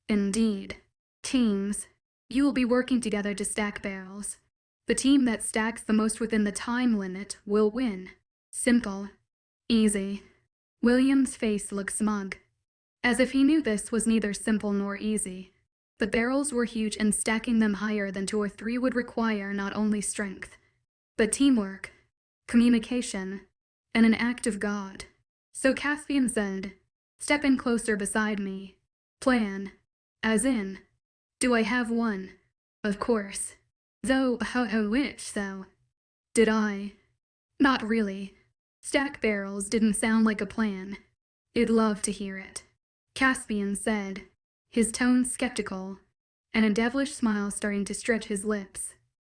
indeed. Teams, you will be working together to stack barrels. The team that stacks the most within the time limit will win. Simple. Easy. William's face looked smug, as if he knew this was neither simple nor easy. The barrels were huge, and stacking them higher than 2 or 3 would require not only strength, but teamwork, communication, and an act of God. So Caspian said, step in closer beside me. Plan. As in, do I have one? Of course. Though, which, though? Did I? Not really. Stack barrels didn't sound like a plan. I'd love to hear it. Caspian said, his tone skeptical, and a devilish smile starting to stretch his lips.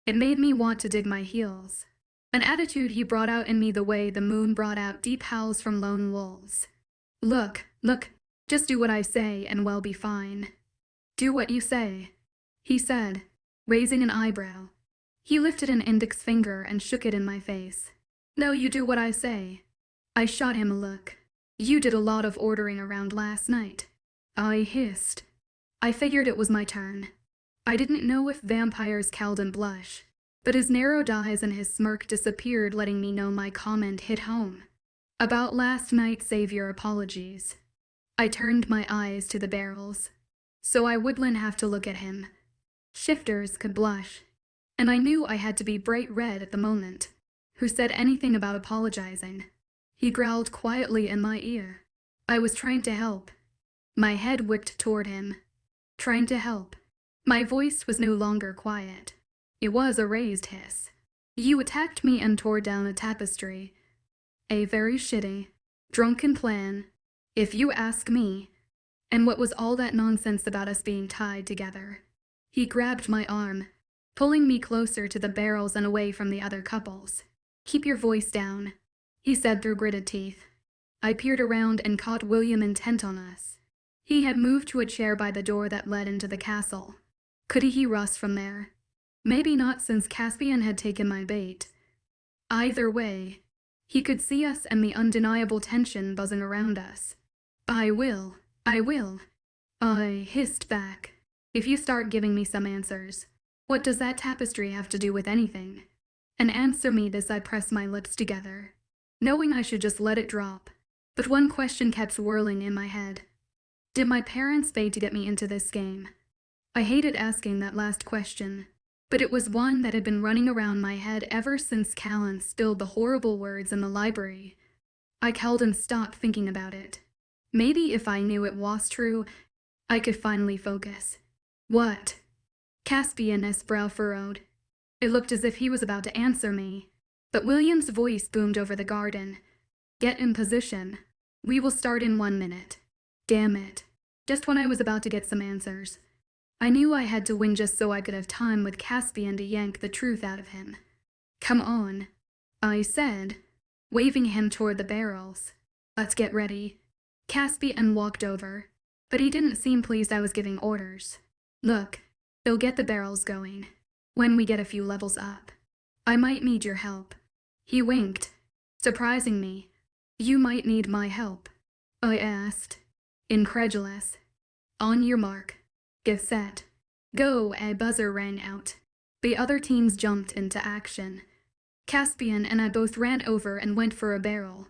It made me want to dig my heels. An attitude he brought out in me the way the moon brought out deep howls from lone wolves. Look, just do what I say and we'll be fine. Do what you say, he said, raising an eyebrow. He lifted an index finger and shook it in my face. No, you do what I say. I shot him a look. You did a lot of ordering around last night. I hissed. I figured it was my turn. I didn't know if vampires cowled and blush, but his narrowed eyes and his smirk disappeared, letting me know my comment hit home. About last night, save your apologies. I turned my eyes to the barrels, so I wouldn't have to look at him. Shifters could blush, and I knew I had to be bright red at the moment. Who said anything about apologizing? He growled quietly in my ear. I was trying to help. My head wicked toward him. Trying to help. My voice was no longer quiet. It was a raised hiss. You attacked me and tore down a tapestry. A very shitty, drunken plan, if you ask me. And what was all that nonsense about us being tied together? He grabbed my arm, pulling me closer to the barrels and away from the other couples. Keep your voice down, he said through gritted teeth. I peered around and caught William intent on us. He had moved to a chair by the door that led into the castle. Could he hear us from there? Maybe not, since Caspian had taken my bait. Either way, he could see us and the undeniable tension buzzing around us. I will. I hissed back. If you start giving me some answers, what does that tapestry have to do with anything? And answer me this. I pressed my lips together, knowing I should just let it drop. But one question kept swirling in my head. Did my parents pay to get me into this game? I hated asking that last question, but it was one that had been running around my head ever since Callan spilled the horrible words in the library. I held and stopped thinking about it. Maybe if I knew it was true, I could finally focus. What? Caspian's brow furrowed. It looked as if he was about to answer me, but William's voice boomed over the garden. Get in position. We will start in 1 minute. Damn it. Just when I was about to get some answers. I knew I had to win just so I could have time with Caspian to yank the truth out of him. Come on, I said, waving him toward the barrels. Let's get ready. Caspian walked over, but he didn't seem pleased I was giving orders. Look, they'll get the barrels going. When we get a few levels up, I might need your help. He winked, surprising me. You might need my help, I asked, incredulous. On your mark, get set, go. A buzzer rang out. The other teams jumped into action. Caspian and I both ran over and went for a barrel.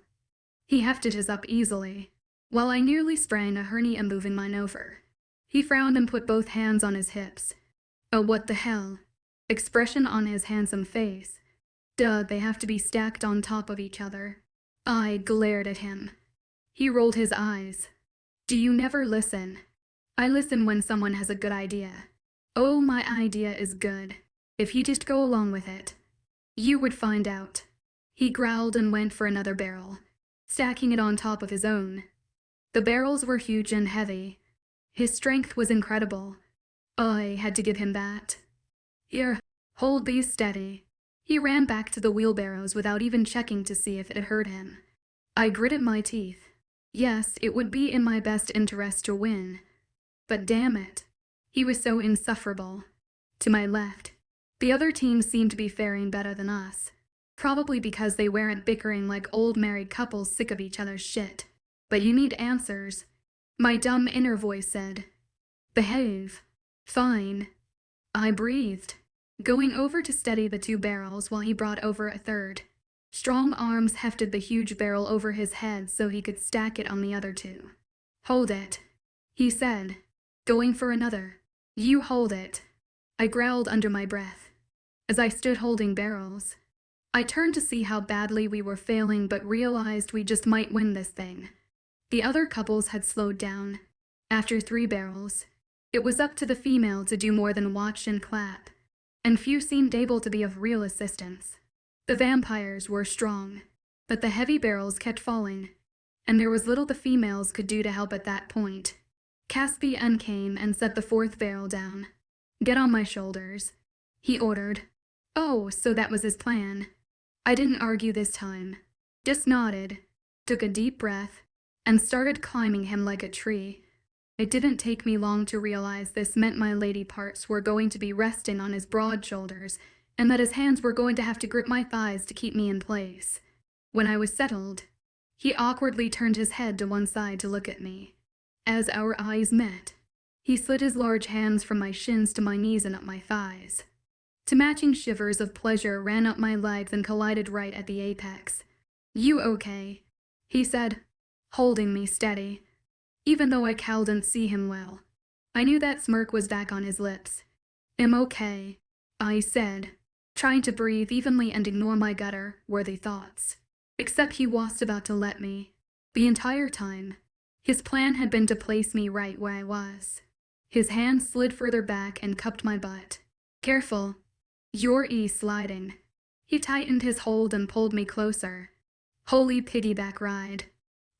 He hefted his up easily, while I nearly sprained a hernia moving mine over. He frowned and put both hands on his hips. Oh, what the hell? Expression on his handsome face. Duh, they have to be stacked on top of each other. I glared at him. He rolled his eyes. Do you never listen? I listen when someone has a good idea. Oh, my idea is good. If you just go along with it, you would find out. He growled and went for another barrel, stacking it on top of his own. The barrels were huge and heavy. His strength was incredible. I had to give him that. Here, hold these steady. He ran back to the wheelbarrows without even checking to see if it hurt him. I gritted my teeth. Yes, it would be in my best interest to win. But damn it, he was so insufferable. To my left, the other team seemed to be faring better than us. Probably because they weren't bickering like old married couples sick of each other's shit. But you need answers, my dumb inner voice said. Behave. Fine. I breathed, going over to steady the 2 barrels while he brought over a third. Strong arms hefted the huge barrel over his head so he could stack it on the other 2. Hold it, he said, going for another. You hold it, I growled under my breath. As I stood holding barrels, I turned to see how badly we were failing but realized we just might win this thing. The other couples had slowed down. After 3 barrels, it was up to the female to do more than watch and clap, and few seemed able to be of real assistance. The vampires were strong, but the heavy barrels kept falling, and there was little the females could do to help at that point. Caspian came and set the 4th barrel down. Get on my shoulders, he ordered. Oh, so that was his plan. I didn't argue this time, just nodded, took a deep breath, and started climbing him like a tree. It didn't take me long to realize this meant my lady parts were going to be resting on his broad shoulders, and that his hands were going to have to grip my thighs to keep me in place. When I was settled, He awkwardly turned his head to one side to look at me. As our eyes met, he slid his large hands from my shins to my knees and up my thighs. Two matching shivers of pleasure ran up my legs and collided right at the apex. "You okay?" he said, holding me steady. Even though I couldn't see him well, I knew that smirk was back on his lips. "I'm okay," I said, trying to breathe evenly and ignore my gutter-worthy thoughts. Except he was about to let me. The entire time, his plan had been to place me right where I was. His hand slid further back and cupped my butt. "Careful. You're sliding." He tightened his hold and pulled me closer. Holy piggyback ride.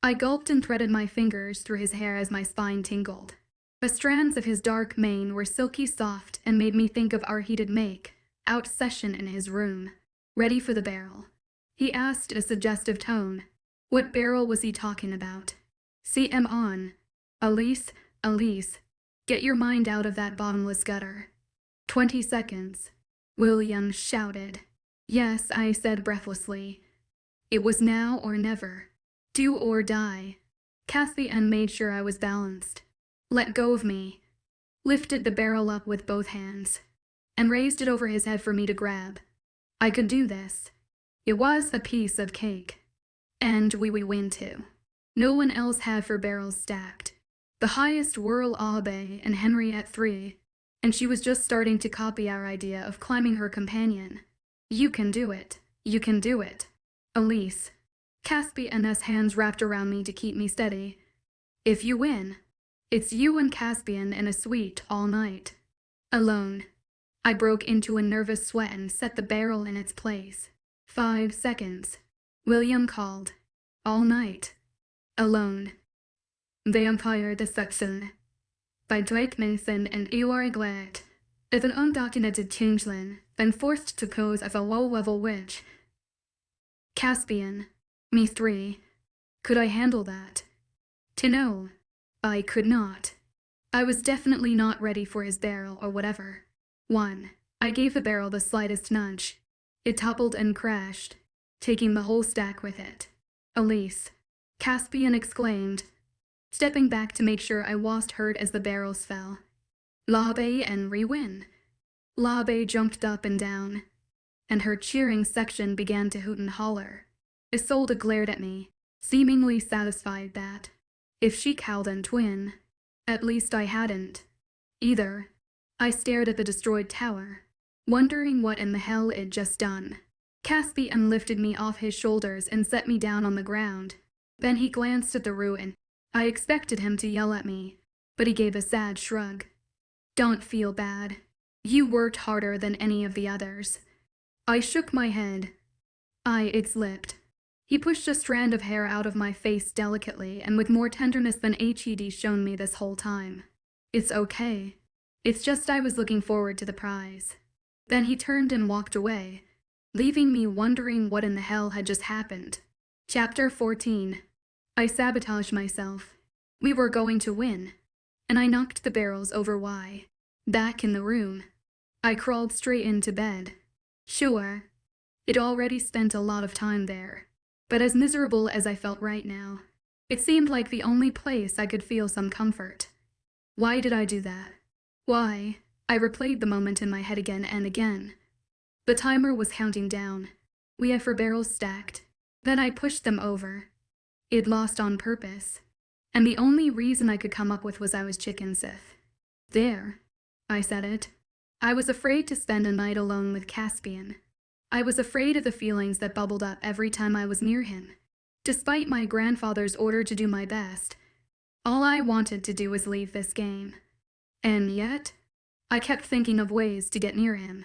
I gulped and threaded my fingers through his hair as my spine tingled. The strands of his dark mane were silky soft and made me think of our heated make-out session in his room. "Ready for the barrel?" he asked in a suggestive tone. What barrel was he talking about? "CM on. Elise, get your mind out of that bottomless gutter." 20 seconds. William shouted. "Yes," I said breathlessly. It was now or never. Do or die. Caspian made sure I was balanced. Let go of me. Lifted the barrel up with both hands, and raised it over his head for me to grab. I could do this. It was a piece of cake. And we win too. No one else had 4 barrels stacked. The highest were Abe and Henry at 3, and she was just starting to copy our idea of climbing her companion. "You can do it. You can do it. Elise." Caspian's hands wrapped around me to keep me steady. "If you win, it's you and Caspian in a suite all night. Alone." I broke into a nervous sweat and set the barrel in its place. 5 seconds. William called. "All night. Alone." Vampire Deception. By Drake Mason and Eli Glatt. As an undocumented changeling, then forced to pose as a low-level witch. Caspian. Me 3. Could I handle that? To know, I could not. I was definitely not ready for his barrel or whatever. 1. I gave the barrel the slightest nudge. It toppled and crashed, taking the whole stack with it. "Elise," Caspian exclaimed, stepping back to make sure I wasn't hurt as the barrels fell. "Labe and re-win." Labe jumped up and down, and her cheering section began to hoot and holler. Isolde glared at me, seemingly satisfied that, if she couldn't win, at least I hadn't. Either. I stared at the destroyed tower, wondering what in the hell it'd just done. Caspian lifted me off his shoulders and set me down on the ground. Then he glanced at the ruin. I expected him to yell at me, but he gave a sad shrug. "Don't feel bad. You worked harder than any of the others." I shook my head. It slipped. He pushed a strand of hair out of my face delicately and with more tenderness than Hed shown me this whole time. "It's okay. It's just I was looking forward to the prize." Then he turned and walked away, leaving me wondering what in the hell had just happened. Chapter 14. I sabotaged myself. We were going to win, and I knocked the barrels over. Back in the room, I crawled straight into bed. Sure, I'd already spent a lot of time there, but as miserable as I felt right now, it seemed like the only place I could feel some comfort. Why did I do that? Why? I replayed the moment in my head again and again. The timer was counting down. We had 4 barrels stacked. Then I pushed them over. I'd lost on purpose, and the only reason I could come up with was I was chicken Sith. "There," I said it. I was afraid to spend a night alone with Caspian. I was afraid of the feelings that bubbled up every time I was near him. Despite my grandfather's order to do my best, all I wanted to do was leave this game. And yet, I kept thinking of ways to get near him.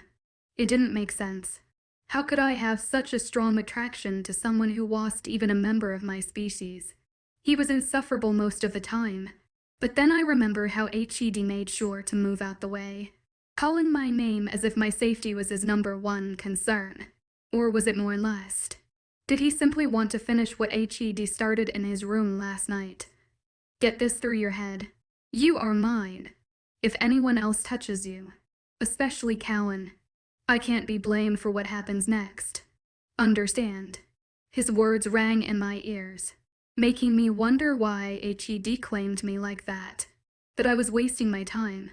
It didn't make sense. How could I have such a strong attraction to someone who wasn't even a member of my species? He was insufferable most of the time, but then I remember how Hed made sure to move out the way, calling my name as if my safety was his #1 concern. Or was it more lust? Did he simply want to finish what Hed started in his room last night? Get this through your head. You are mine. If anyone else touches you, especially Cowan, I can't be blamed for what happens next. Understand? His words rang in my ears. making me wonder why HED claimed me like that. That I was wasting my time.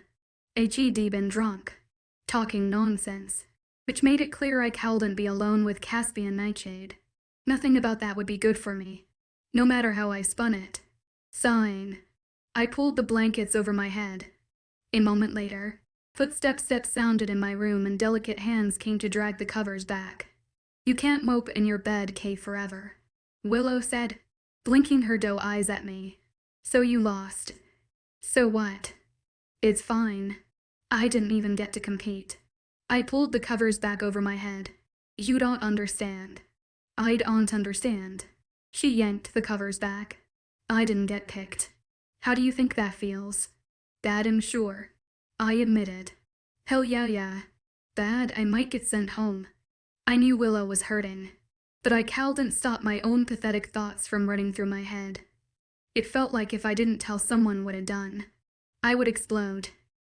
HED been drunk, talking nonsense, which made it clear I couldn't be alone with Caspian Nightshade. Nothing about that would be good for me, no matter how I spun it. Sighing, I pulled the blankets over my head. A moment later, footsteps sounded in my room and delicate hands came to drag the covers back. "You can't mope in your bed, Kay, forever," Willow said, blinking her doe eyes at me. "So you lost. So what? It's fine. I didn't even get to compete." I pulled the covers back over my head. "You don't understand." "I don't understand." She yanked the covers back. "I didn't get picked. How do you think that feels?" "Bad, I'm sure," I admitted. "Hell yeah. Bad, I might get sent home." I knew Willow was hurting, but I couldn't stop my own pathetic thoughts from running through my head. It felt like if I didn't tell someone what I'd done, I would explode.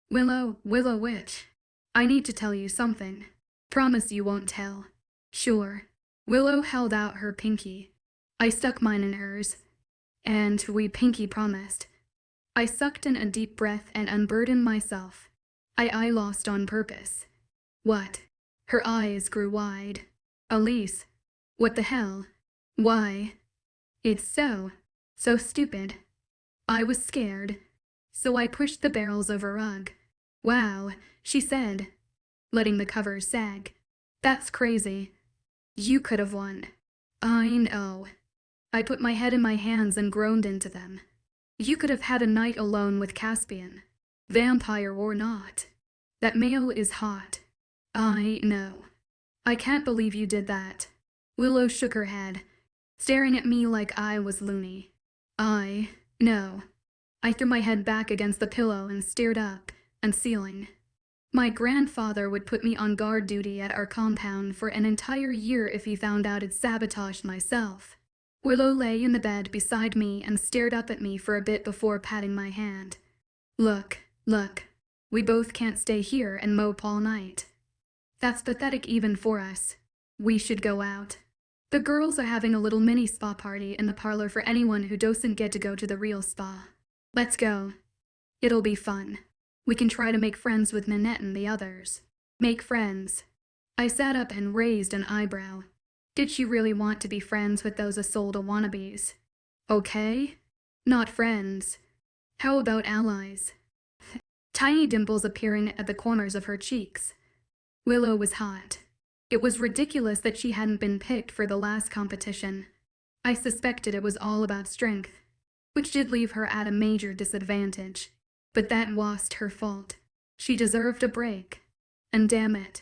Willow witch. I need to tell you something. Promise you won't tell." "Sure." Willow held out her pinky. I stuck mine in hers, and we pinky promised. I sucked in a deep breath and unburdened myself. I lost on purpose. "What?" Her eyes grew wide. "Elise, what the hell? Why?" "It's so stupid." I was scared, so I pushed the barrels over a rug. "Wow," she said, letting the covers sag. "That's crazy. You could have won." "I know." I put my head in my hands and groaned into them. "You could have had a night alone with Caspian, vampire or not. That male is hot." "I know." "I can't believe you did that." Willow shook her head, staring at me like I was loony. "I know." I threw my head back against the pillow and stared up and ceiling. My grandfather would put me on guard duty at our compound for an entire year if he found out I'd sabotaged myself. Willow lay in the bed beside me and stared up at me for a bit before patting my hand. Look, we both can't stay here and mope all night. That's pathetic even for us. We should go out. The girls are having a little mini spa party in the parlor for anyone who doesn't get to go to the real spa. Let's go. It'll be fun. We can try to make friends with Nanette and the others." "Make friends?" I sat up and raised an eyebrow. Did she really want to be friends with those Isolde wannabes? "Okay. Not friends. How about allies?" Tiny dimples appearing at the corners of her cheeks. Willow was hot. It was ridiculous that she hadn't been picked for the last competition. I suspected it was all about strength, which did leave her at a major disadvantage. But that wasn't her fault. She deserved a break. And damn it,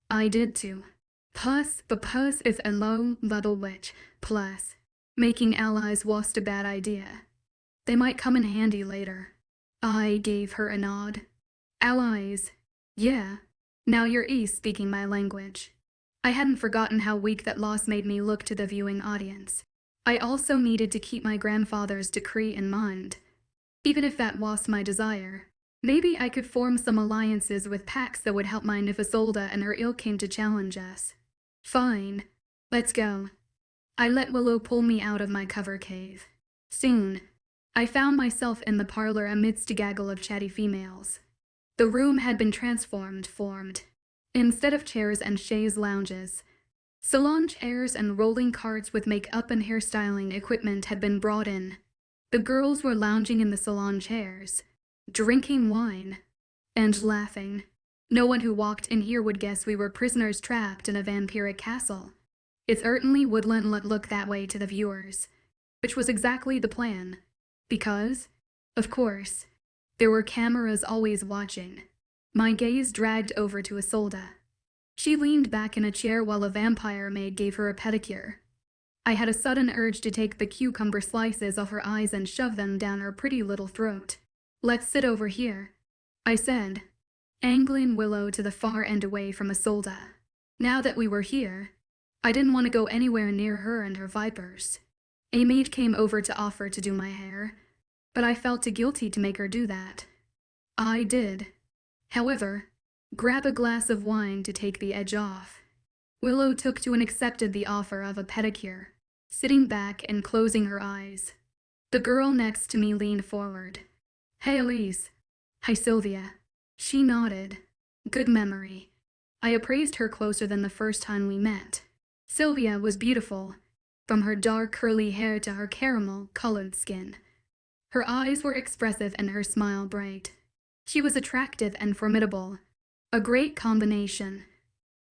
I did too. Puss is a low little witch. Plus, making allies wasn't a bad idea. They might come in handy later. I gave her a nod. "Allies. Yeah. Now you're speaking my language." I hadn't forgotten how weak that loss made me look to the viewing audience. I also needed to keep my grandfather's decree in mind. Even if that was my desire, maybe I could form some alliances with packs that would help my Isolde and her ilk came to challenge us. "Fine. Let's go." I let Willow pull me out of my cover cave. Soon, I found myself in the parlor amidst a gaggle of chatty females. The room had been transformed. Instead of chairs and chaise lounges, salon chairs and rolling carts with make-up and hairstyling equipment had been brought in. The girls were lounging in the salon chairs, drinking wine, and laughing. No one who walked in here would guess we were prisoners trapped in a vampiric castle. It certainly wouldn't look that way to the viewers, which was exactly the plan. Because, of course, there were cameras always watching. My gaze dragged over to Isolde. She leaned back in a chair while a vampire maid gave her a pedicure. I had a sudden urge to take the cucumber slices off her eyes and shove them down her pretty little throat. "Let's sit over here," I said, angling Willow to the far end away from Isolde. Now that we were here, I didn't want to go anywhere near her and her vipers. A maid came over to offer to do my hair, but I felt too guilty to make her do that. I did. However, grab a glass of wine to take the edge off. Willow took to and accepted the offer of a pedicure. sitting back and closing her eyes. The girl next to me leaned forward. "Hey, Elise." "Hi, Sylvia." She nodded. Good memory. I appraised her closer than the first time we met. Sylvia was beautiful, from her dark curly hair to her caramel-colored skin. Her eyes were expressive and her smile bright. She was attractive and formidable, a great combination.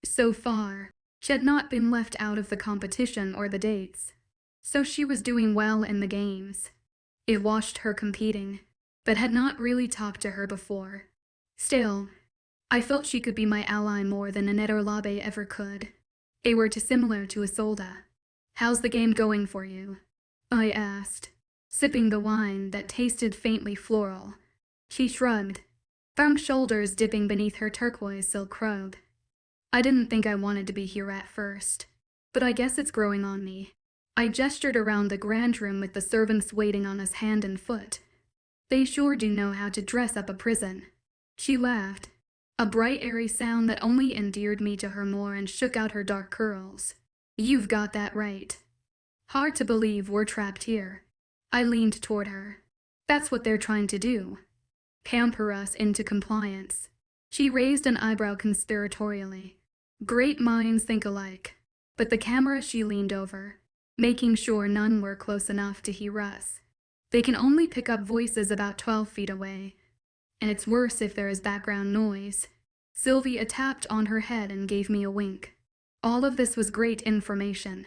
So far, she had not been left out of the competition or the dates, so she was doing well in the games. It watched her competing, but had not really talked to her before. Still, I felt she could be my ally more than Annette or Labe ever could. They were too similar to Isolde. "How's the game going for you?" I asked, sipping the wine that tasted faintly floral. She shrugged, firm shoulders dipping beneath her turquoise silk robe. "I didn't think I wanted to be here at first, but I guess it's growing on me." I gestured around the grand room with the servants waiting on us hand and foot. "They sure do know how to dress up a prison." She laughed, a bright airy sound that only endeared me to her more and shook out her dark curls. "You've got that right. Hard to believe we're trapped here." I leaned toward her. "That's what they're trying to do. Pamper us into compliance." She raised an eyebrow conspiratorially. Great minds think alike. But the camera she leaned over, making sure none were close enough to hear us. They can only pick up voices about 12 feet away, and it's worse if there is background noise. Sylvia tapped on her head and gave me a wink. All of this was great information.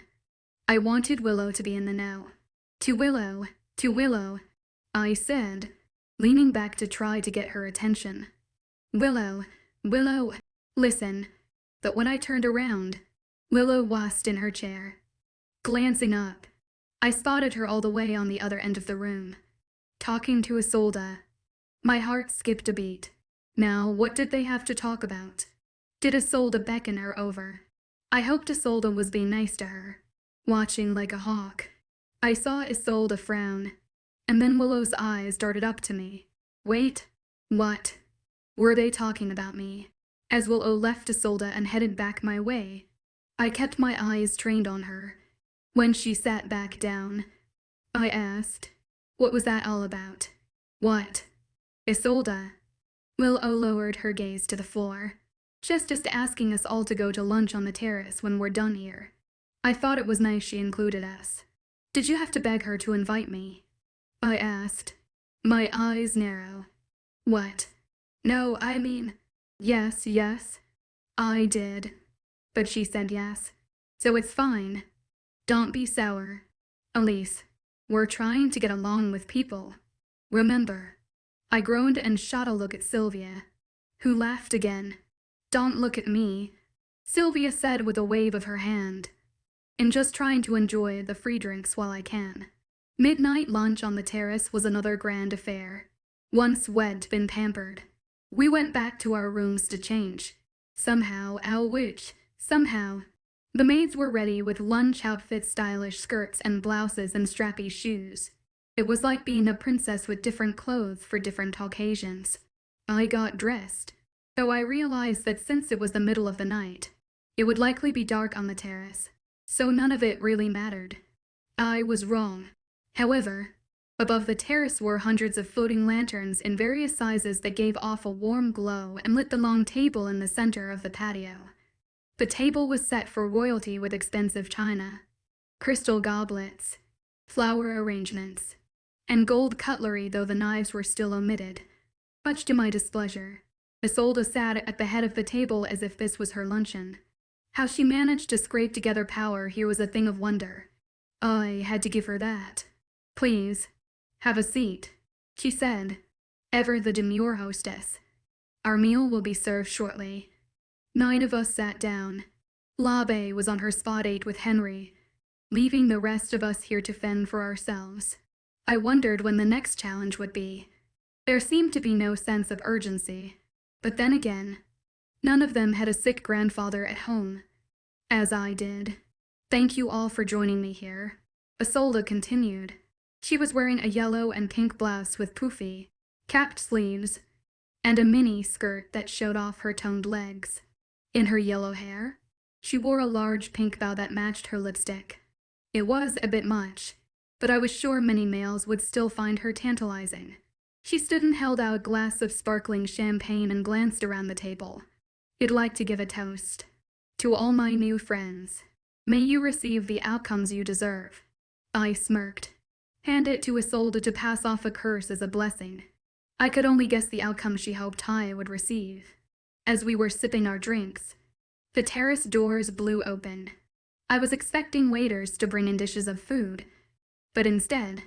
I wanted Willow to be in the know. To Willow, I said, leaning back to try to get her attention. Willow, listen." But when I turned around, Willow was in her chair. Glancing up, I spotted her all the way on the other end of the room, talking to Isolde. My heart skipped a beat. Now, what did they have to talk about? Did Isolde beckon her over? I hoped Isolde was being nice to her, watching like a hawk. I saw Isolde frown, and then Willow's eyes darted up to me. Wait, what? Were they talking about me? As Willow left Isolde and headed back my way, I kept my eyes trained on her. When she sat back down, I asked, "What was that all about?" "What?" "Isolde." Willow lowered her gaze to the floor. Just asking us all to go to lunch on the terrace when we're done here. I thought it was nice she included us. "Did you have to beg her to invite me?" I asked, my eyes narrow. "What?" "No, I mean, yes, I did." But she said yes, so it's fine. Don't be sour. Elise, we're trying to get along with people. Remember. I groaned and shot a look at Sylvia, who laughed again. "Don't look at me," Sylvia said with a wave of her hand. "And just trying to enjoy the free drinks while I can." Midnight lunch on the terrace was another grand affair. Once wed, been pampered. We went back to our rooms to change. Somehow, the maids were ready with lunch outfits, stylish skirts and blouses and strappy shoes. It was like being a princess with different clothes for different occasions. I got dressed, though I realized that since it was the middle of the night, it would likely be dark on the terrace, so none of it really mattered. I was wrong. However, above the terrace were hundreds of floating lanterns in various sizes that gave off a warm glow and lit the long table in the center of the patio. The table was set for royalty with expensive china, crystal goblets, flower arrangements, and gold cutlery, though the knives were still omitted. Much to my displeasure, Isolde sat at the head of the table as if this was her luncheon. How she managed to scrape together power here was a thing of wonder. I had to give her that. "Please, have a seat," she said, ever the demure hostess. "Our meal will be served shortly." 9 of us sat down. Labe was on her spot 8 with Henry, leaving the rest of us here to fend for ourselves. I wondered when the next challenge would be. There seemed to be no sense of urgency. But then again, none of them had a sick grandfather at home, as I did. "Thank you all for joining me here," Isolde continued. She was wearing a yellow and pink blouse with poofy, capped sleeves, and a mini skirt that showed off her toned legs. In her yellow hair, she wore a large pink bow that matched her lipstick. It was a bit much, but I was sure many males would still find her tantalizing. She stood and held out a glass of sparkling champagne and glanced around the table. "I'd like to give a toast. To all my new friends. May you receive the outcomes you deserve." I smirked. Hand it to Isolde to pass off a curse as a blessing. I could only guess the outcome she hoped I would receive. As we were sipping our drinks, the terrace doors blew open. I was expecting waiters to bring in dishes of food, but instead,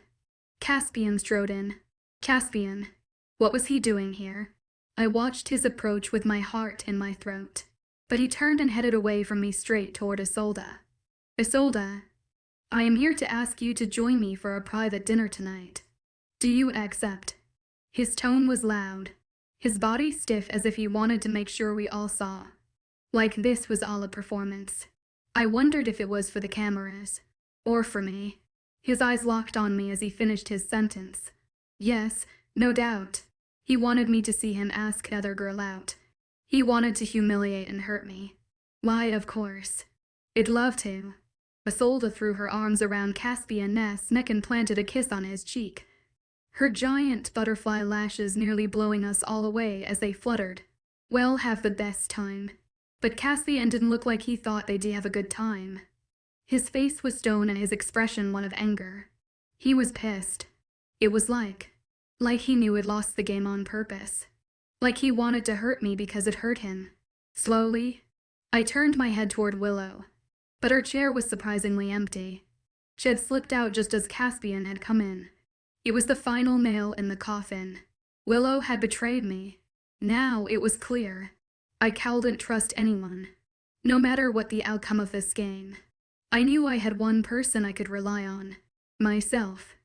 Caspian strode in. Caspian, what was he doing here? I watched his approach with my heart in my throat, but he turned and headed away from me straight toward Isolde. "Isolde, I am here to ask you to join me for a private dinner tonight. Do you accept?" His tone was loud, his body stiff as if he wanted to make sure we all saw. Like this was all a performance. I wondered if it was for the cameras, or for me. His eyes locked on me as he finished his sentence. Yes, no doubt. He wanted me to see him ask another girl out. He wanted to humiliate and hurt me. Why, of course. I'd love to. Isolde threw her arms around Caspian's neck and planted a kiss on his cheek, her giant butterfly lashes nearly blowing us all away as they fluttered. "We'll have the best time." But Caspian didn't look like he thought they'd have a good time. His face was stone and his expression one of anger. He was pissed. It was like he knew I'd lost the game on purpose. Like he wanted to hurt me because it hurt him. Slowly, I turned my head toward Willow, but her chair was surprisingly empty. She had slipped out just as Caspian had come in. It was the final nail in the coffin. Willow had betrayed me. Now it was clear. I couldn't trust anyone, no matter what the outcome of this game. I knew I had one person I could rely on. Myself.